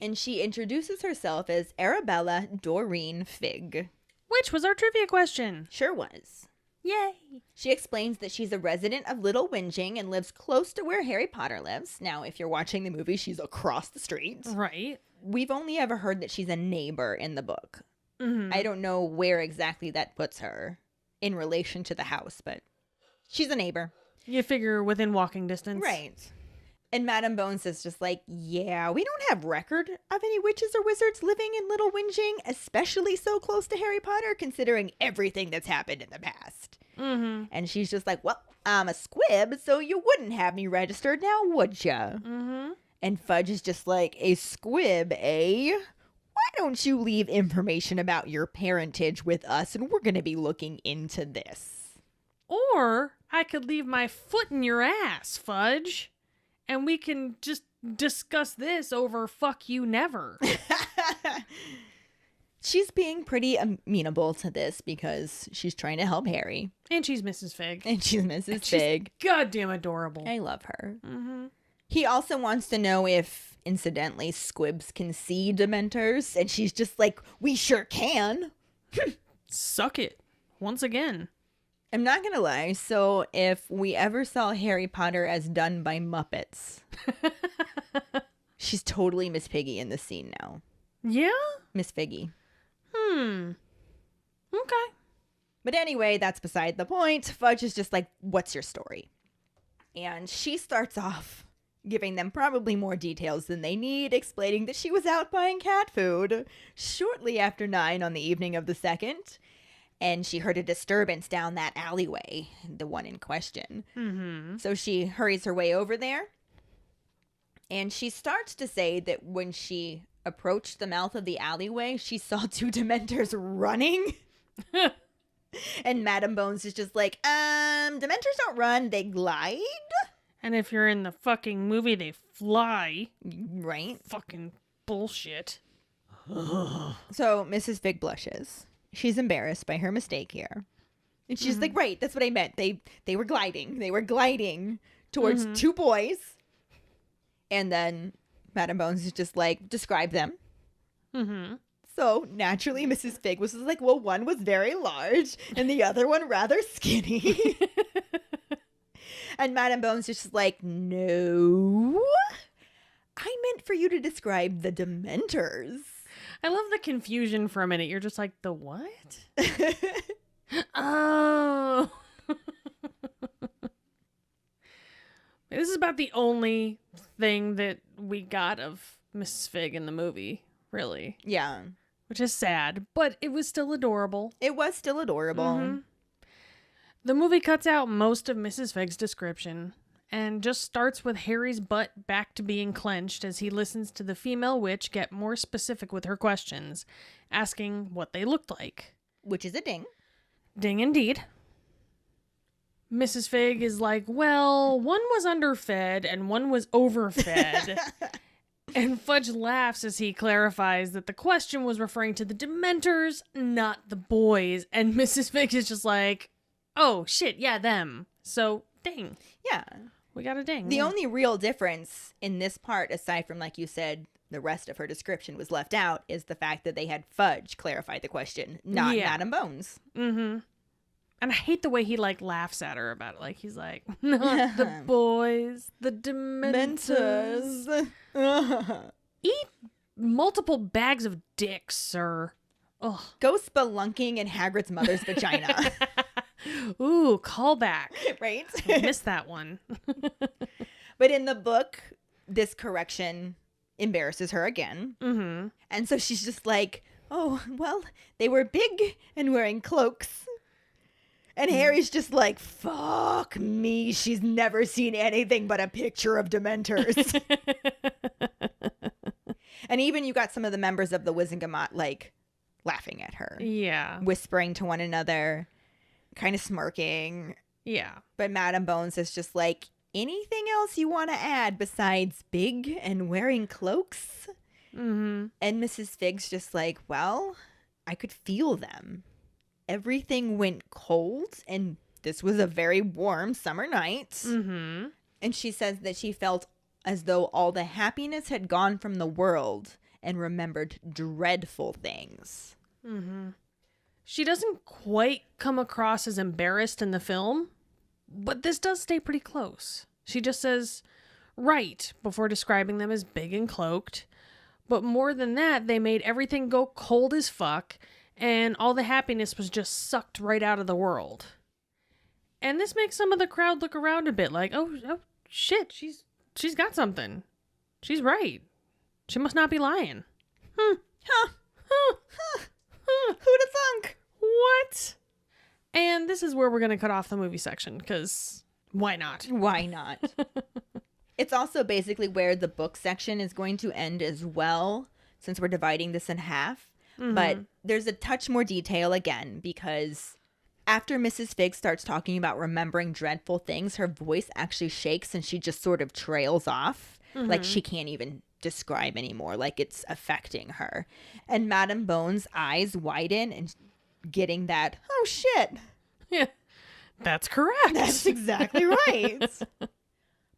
And she introduces herself as Arabella Doreen Fig. Which was our trivia question. Sure was. Yay. She explains that she's a resident of Little Whinging and lives close to where Harry Potter lives. Now, if you're watching the movie, she's across the street. Right. We've only ever heard that she's a neighbor in the book. Mm-hmm. I don't know where exactly that puts her in relation to the house, but she's a neighbor. You figure within walking distance. Right. And Madame Bones is just like, yeah, we don't have record of any witches or wizards living in Little Whinging, especially so close to Harry Potter, considering everything that's happened in the past. Mm-hmm. And she's just like, well, I'm a squib, so you wouldn't have me registered now, would ya? Mm-hmm. And Fudge is just like, a squib, eh? Why don't you leave information about your parentage with us, and we're going to be looking into this. Or I could leave my foot in your ass, Fudge. And we can just discuss this over fuck you never. She's being pretty amenable to this because she's trying to help Harry. And she's Mrs. Fig. And she's Mrs. And she's Fig. goddamn adorable. I love her. Mm-hmm. He also wants to know if, incidentally, squibs can see Dementors. And she's just like, we sure can. Suck it. Once again. I'm not going to lie. So if we ever saw Harry Potter as done by Muppets, she's totally Miss Piggy in this scene now. Yeah? Miss Figgy. Okay. But anyway, that's beside the point. Fudge is just like, what's your story? And she starts off giving them probably more details than they need, explaining that she was out buying cat food shortly after 9 on the evening of the 2nd. And she heard a disturbance down that alleyway, the one in question. Mm-hmm. So she hurries her way over there. And she starts to say that when she approached the mouth of the alleyway, she saw 2 Dementors running. And Madame Bones is just like, Dementors don't run, they glide. And if you're in the fucking movie, they fly. Right? Fucking bullshit. So Mrs. Fig blushes. She's embarrassed by her mistake here. And she's like, right, that's what I meant. They were gliding. They were gliding towards 2 boys. And then Madame Bones is just like, describe them. Mm-hmm. So naturally, Mrs. Fig was like, well, one was very large and the other one rather skinny. And Madame Bones is just like, no, I meant for you to describe the Dementors. I love the confusion for a minute. You're just like, the what? Oh. This is about the only thing that we got of Mrs. Fig in the movie, really. Yeah. Which is sad, but it was still adorable. It was still adorable. Mm-hmm. The movie cuts out most of Mrs. Fig's description and just starts with Harry's butt back to being clenched as he listens to the female witch get more specific with her questions, asking what they looked like. Which is a ding. Ding indeed. Mrs. Fig is like, well, one was underfed and one was overfed. And Fudge laughs as he clarifies that the question was referring to the Dementors, not the boys. And Mrs. Fig is just like, oh, shit, yeah, them. So, ding. Yeah. We got a ding. The yeah. only real difference in this part, aside from, like you said, the rest of her description was left out, is the fact that they had Fudge clarify the question, not Madam Bones. Mm-hmm. And I hate the way he, like, laughs at her about it. Like, he's like, not the boys, the Dementors. Eat multiple bags of dicks, sir. Ugh. Go spelunking in Hagrid's mother's vagina. Ooh, callback. Right? I missed that one. But in the book, this correction embarrasses her again. Mm-hmm. And so she's just like, oh, well, they were big and wearing cloaks. And Harry's just like, fuck me. She's never seen anything but a picture of Dementors. And even you got some of the members of the Wizengamot, like, laughing at her. Yeah. Whispering to one another, kind of smirking. Yeah. But Madam Bones is just like, anything else you want to add besides big and wearing cloaks? Mm-hmm. And Mrs. Fig's just like, well, I could feel them. Everything went cold, and this was a very warm summer night. Mm-hmm. And she says that she felt as though all the happiness had gone from the world and remembered dreadful things. Mm-hmm. She doesn't quite come across as embarrassed in the film, but this does stay pretty close. She just says, right, before describing them as big and cloaked. But more than that, they made everything go cold as fuck, and all the happiness was just sucked right out of the world. And this makes some of the crowd look around a bit like, oh shit, she's got something. She's right. She must not be lying. Who'd have thunk? What? And this is where we're going to cut off the movie section, because why not? Why not? It's also basically where the book section is going to end as well, since we're dividing this in half. Mm-hmm. But there's a touch more detail again, because after Mrs. Fig starts talking about remembering dreadful things, her voice actually shakes and she just sort of trails off. Mm-hmm. Like she can't even describe anymore. Like it's affecting her. And Madam Bones' eyes widen and getting that, oh shit. Yeah, that's correct. That's exactly right.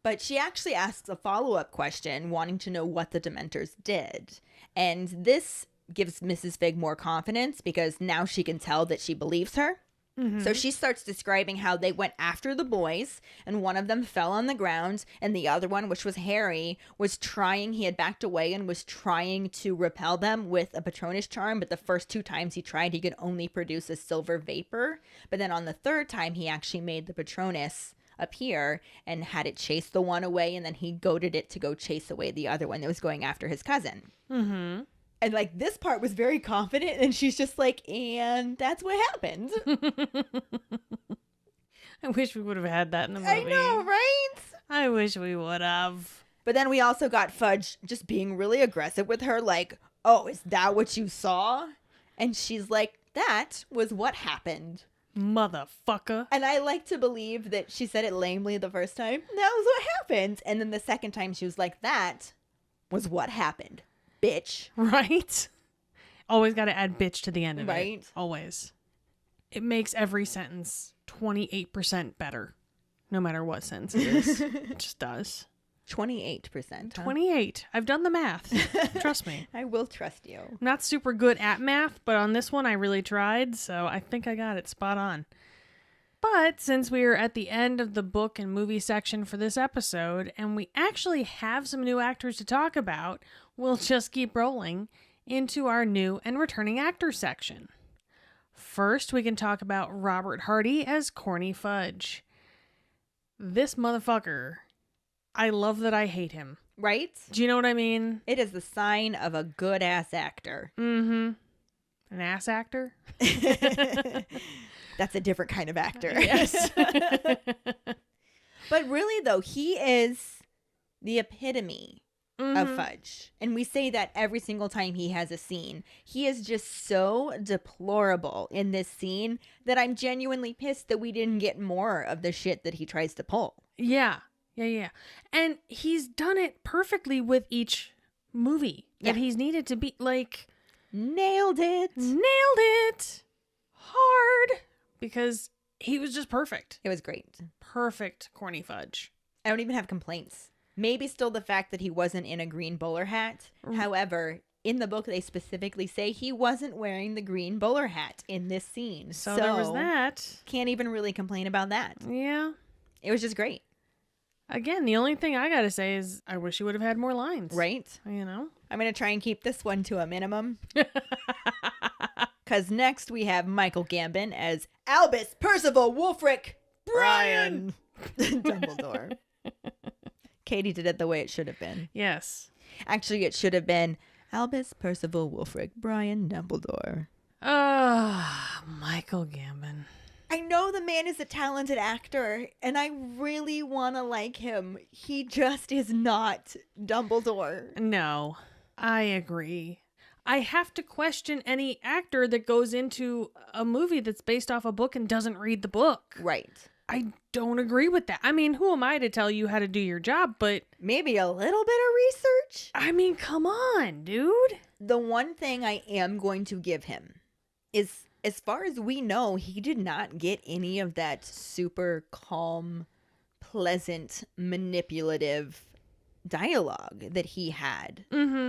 But she actually asks a follow-up question, wanting to know what the Dementors did. And this gives Mrs. Fig more confidence because now she can tell that she believes her. Mm-hmm. So she starts describing how they went after the boys, and one of them fell on the ground, and the other one, which was Harry, he had backed away and was trying to repel them with a Patronus charm, but the first 2 times he tried, he could only produce a silver vapor. But then on the 3rd time, he actually made the Patronus appear and had it chase the one away, and then he goaded it to go chase away the other one that was going after his cousin. Mm-hmm. And, like, this part was very confident, and she's just like, and that's what happened. I wish we would have had that in the movie. I know, right? I wish we would have. But then we also got Fudge just being really aggressive with her, like, oh, is that what you saw? And she's like, that was what happened. Motherfucker. And I like to believe that she said it lamely the first time. That was what happened. And then the second time she was like, that was what happened. Bitch. Right? Always got to add bitch to the end of Right. it. Always. It makes every sentence 28% better. No matter what sentence it is. It just does. 28%. Huh? 28. I've done the math. Trust me. I will trust you. I'm not super good at math, but on this one I really tried, so I think I got it spot on. But since we are at the end of the book and movie section for this episode, and we actually have some new actors to talk about, we'll just keep rolling into our new and returning actor section. First, we can talk about Robert Hardy as Corny Fudge. This motherfucker, I love that I hate him. Right? Do you know what I mean? It is the sign of a good-ass actor. Mm-hmm. An ass actor? That's a different kind of actor. Yes. But really, though, he is the epitome of Fudge. And we say that every single time he has a scene. He is just so deplorable in this scene that I'm genuinely pissed that we didn't get more of the shit that he tries to pull. Yeah. And he's done it perfectly with each movie that he's needed to be. Like, Nailed it. Hard. Because he was just perfect. It was great. Perfect corny Fudge. I don't even have complaints. Maybe still the fact that he wasn't in a green bowler hat. However, in the book, they specifically say he wasn't wearing the green bowler hat in this scene. So there was that. Can't even really complain about that. Yeah. It was just great. Again, the only thing I gotta say is I wish he would have had more lines. Right? You know? I'm going to try and keep this one to a minimum. Because next we have Michael Gambon as Albus Percival Wulfric Brian Dumbledore. Katie did it the way it should have been. Yes. Actually, it should have been Albus Percival Wulfric Brian Dumbledore. Michael Gambon. I know the man is a talented actor, and I really want to like him. He just is not Dumbledore. No, I agree. I have to question any actor that goes into a movie that's based off a book and doesn't read the book. Right. I don't agree with that. I mean, who am I to tell you how to do your job? But Maybe a little bit of research. I mean, come on, dude. The one thing I am going to give him is, as far as we know, he did not get any of that super calm, pleasant, manipulative dialogue that he had,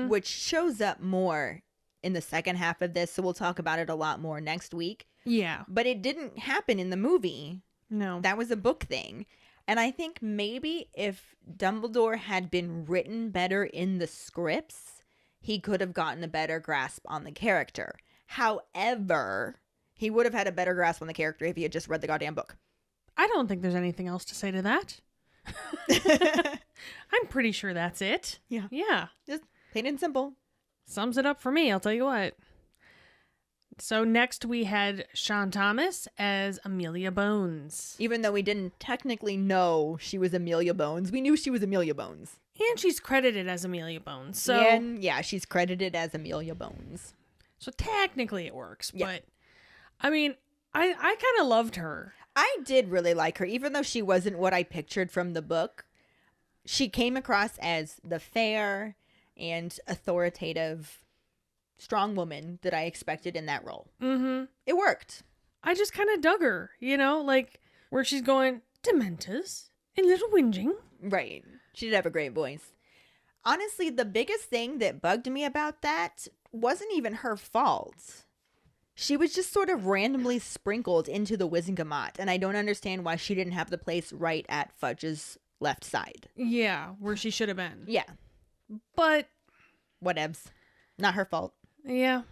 which shows up more in the second half of this. So we'll talk about it a lot more next week. Yeah. But it didn't happen in the movie. No. That was a book thing. And I think maybe if Dumbledore had been written better in the scripts, he could have gotten a better grasp on the character. However, he would have had a better grasp on the character if he had just read the goddamn book. I don't think there's anything else to say to that. I'm pretty sure that's it. Yeah. Yeah. Just plain and simple. Sums it up for me, I'll tell you what. So next we had Sean Thomas as Amelia Bones. Even though we didn't technically know she was Amelia Bones, we knew she was Amelia Bones. And she's credited as Amelia Bones. So And yeah, she's credited as Amelia Bones. So technically it works. Yeah. But I mean, I kind of loved her. I did really like her, even though she wasn't what I pictured from the book. She came across as the fair and authoritative, strong woman that I expected in that role. It worked. I just kind of dug her, you know, like where she's going, Dementors, a little whinging. Right. She did have a great voice. Honestly, the biggest thing that bugged me about that wasn't even her fault. She was just sort of randomly sprinkled into the Wizengamot, and I don't understand why she didn't have the place right at Fudge's left side. Yeah, where she should have been. Yeah. But Whatevs. Not her fault. yeah,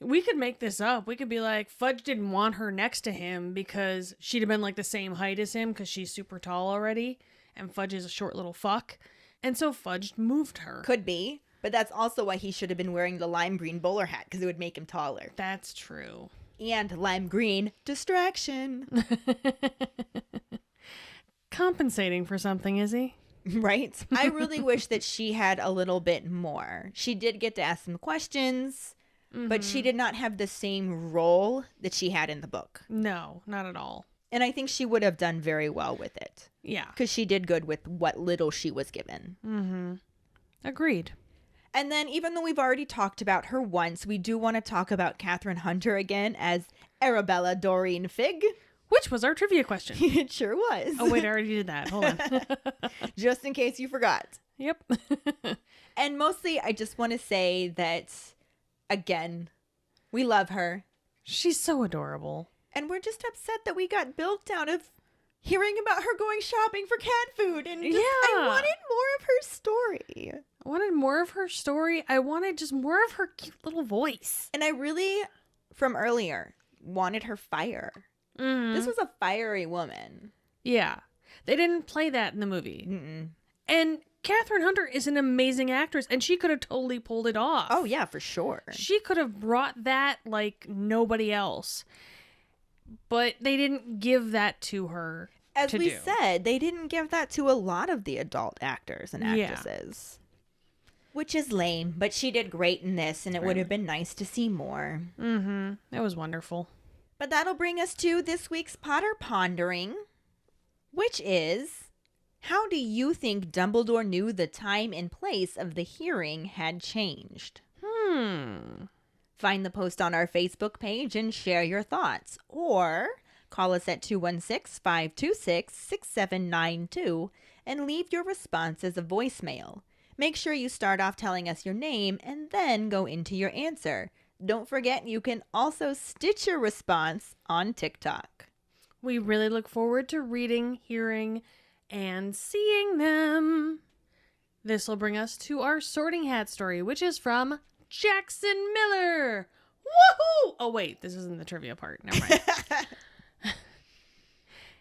we could make this up. We could be like, Fudge didn't want her next to him because she'd have been like the same height as him because she's super tall already, and Fudge is a short little fuck. And so Fudge moved her. Could be, but that's also why he should have been wearing the lime green bowler hat, because it would make him taller. That's true. And lime green, distraction. Compensating for something, is he? Right? I really wish that she had a little bit more. She did get to ask some questions, but she did not have the same role that she had in the book. No, not at all. And I think she would have done very well with it, Yeah. because she did good with what little she was given. Agreed. And then, even though we've already talked about her once, we do want to talk about Catherine Hunter again as Arabella Doreen Figg. Which was our trivia question. It sure was. Oh, wait, I already did that. Hold on. Just in case you forgot. Yep. And mostly, I just want to say that, again, we love her. She's so adorable. And we're just upset that we got bilked out of hearing about her going shopping for cat food. And just, I Yeah. wanted more of her story. I wanted more of her story. I wanted just more of her cute little voice. And I really, from earlier, wanted her fire. This was a fiery woman. Yeah. They didn't play that in the movie. And Catherine Hunter is an amazing actress, and she could have totally pulled it off. Oh, yeah, for sure. She could have brought that like nobody else. But they didn't give that to her. As to we do. said, they didn't give that to a lot of the adult actors and Yeah. actresses. Which is lame, but she did great in this, and it would have been nice to see more. It was wonderful. But that'll bring us to this week's Potter Pondering, which is, how do you think Dumbledore knew the time and place of the hearing had changed? Find the post on our Facebook page and share your thoughts, or call us at 216-526-6792 and leave your response as a voicemail. Make sure you start off telling us your name and then go into your answer. Don't forget you can also stitch your response on TikTok. We really look forward to reading, hearing, and seeing them. This will bring us to our Sorting Hat story, which is from Jackson Miller. Woohoo! Oh, wait, this isn't the trivia part. Never mind.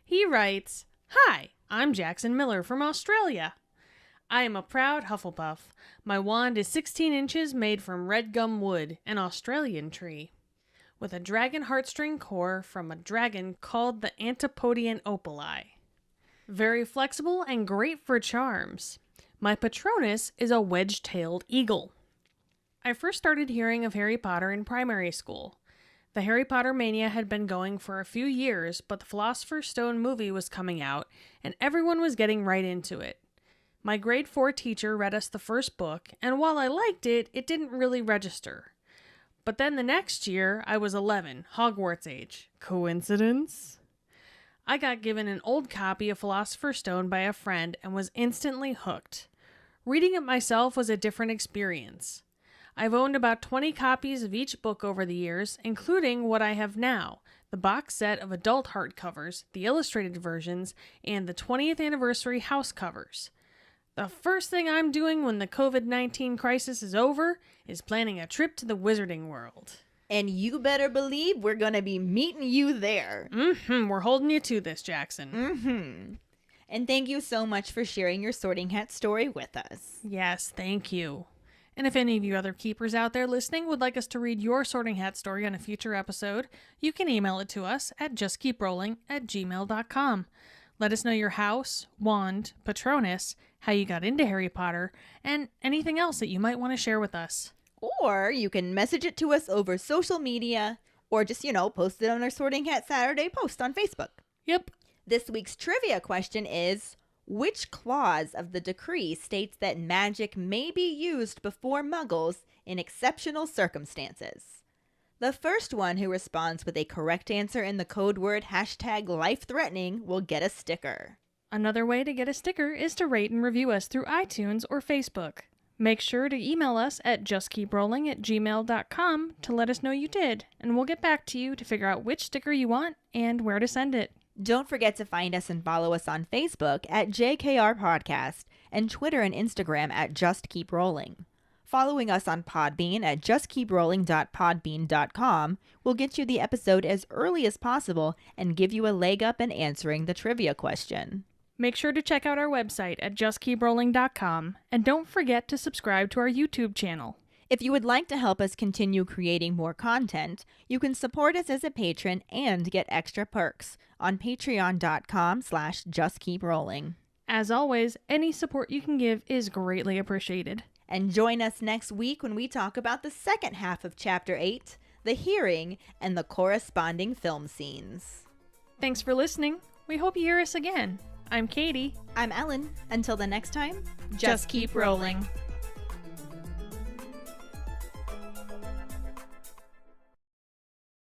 He writes, "Hi, I'm Jackson Miller from Australia. I am a proud Hufflepuff. My wand is 16 inches made from red gum wood, an Australian tree, with a dragon heartstring core from a dragon called the Antipodian Opali. Very flexible and great for charms. My Patronus is a wedge-tailed eagle. I first started hearing of Harry Potter in primary school. The Harry Potter mania had been going for a few years, but the Philosopher's Stone movie was coming out, and everyone was getting right into it. My grade 4 teacher read us the first book, and while I liked it, it didn't really register. But then the next year, I was 11, Hogwarts age. Coincidence? I got given an old copy of Philosopher's Stone by a friend and was instantly hooked. Reading it myself was a different experience. I've owned about 20 copies of each book over the years, including what I have now, the box set of adult hardcovers, the illustrated versions, and the 20th anniversary house covers. The first thing I'm doing when the COVID-19 crisis is over is planning a trip to the Wizarding World." And you better believe we're going to be meeting you there. We're holding you to this, Jackson. And thank you so much for sharing your Sorting Hat story with us. Yes, thank you. And if any of you other keepers out there listening would like us to read your Sorting Hat story on a future episode, you can email it to us at justkeeprolling@gmail.com. Let us know your house, wand, Patronus, how you got into Harry Potter, and anything else that you might want to share with us. Or you can message it to us over social media, or just, post it on our Sorting Hat Saturday post on Facebook. Yep. This week's trivia question is, which clause of the decree states that magic may be used before muggles in exceptional circumstances? The first one who responds with a correct answer in the code word #lifethreatening will get a sticker. Another way to get a sticker is to rate and review us through iTunes or Facebook. Make sure to email us at justkeeprolling@gmail.com to let us know you did, and we'll get back to you to figure out which sticker you want and where to send it. Don't forget to find us and follow us on Facebook at JKR Podcast and Twitter and Instagram at Just Keep Rolling. Following us on Podbean at justkeeprolling.podbean.com will get you the episode as early as possible and give you a leg up in answering the trivia question. Make sure to check out our website at justkeeprolling.com, and don't forget to subscribe to our YouTube channel. If you would like to help us continue creating more content, you can support us as a patron and get extra perks on patreon.com/justkeeprolling. As always, any support you can give is greatly appreciated. And join us next week when we talk about the second half of Chapter 8, the hearing, and the corresponding film scenes. Thanks for listening. We hope you hear us again. I'm Katie. I'm Ellen. Until the next time, Just keep rolling.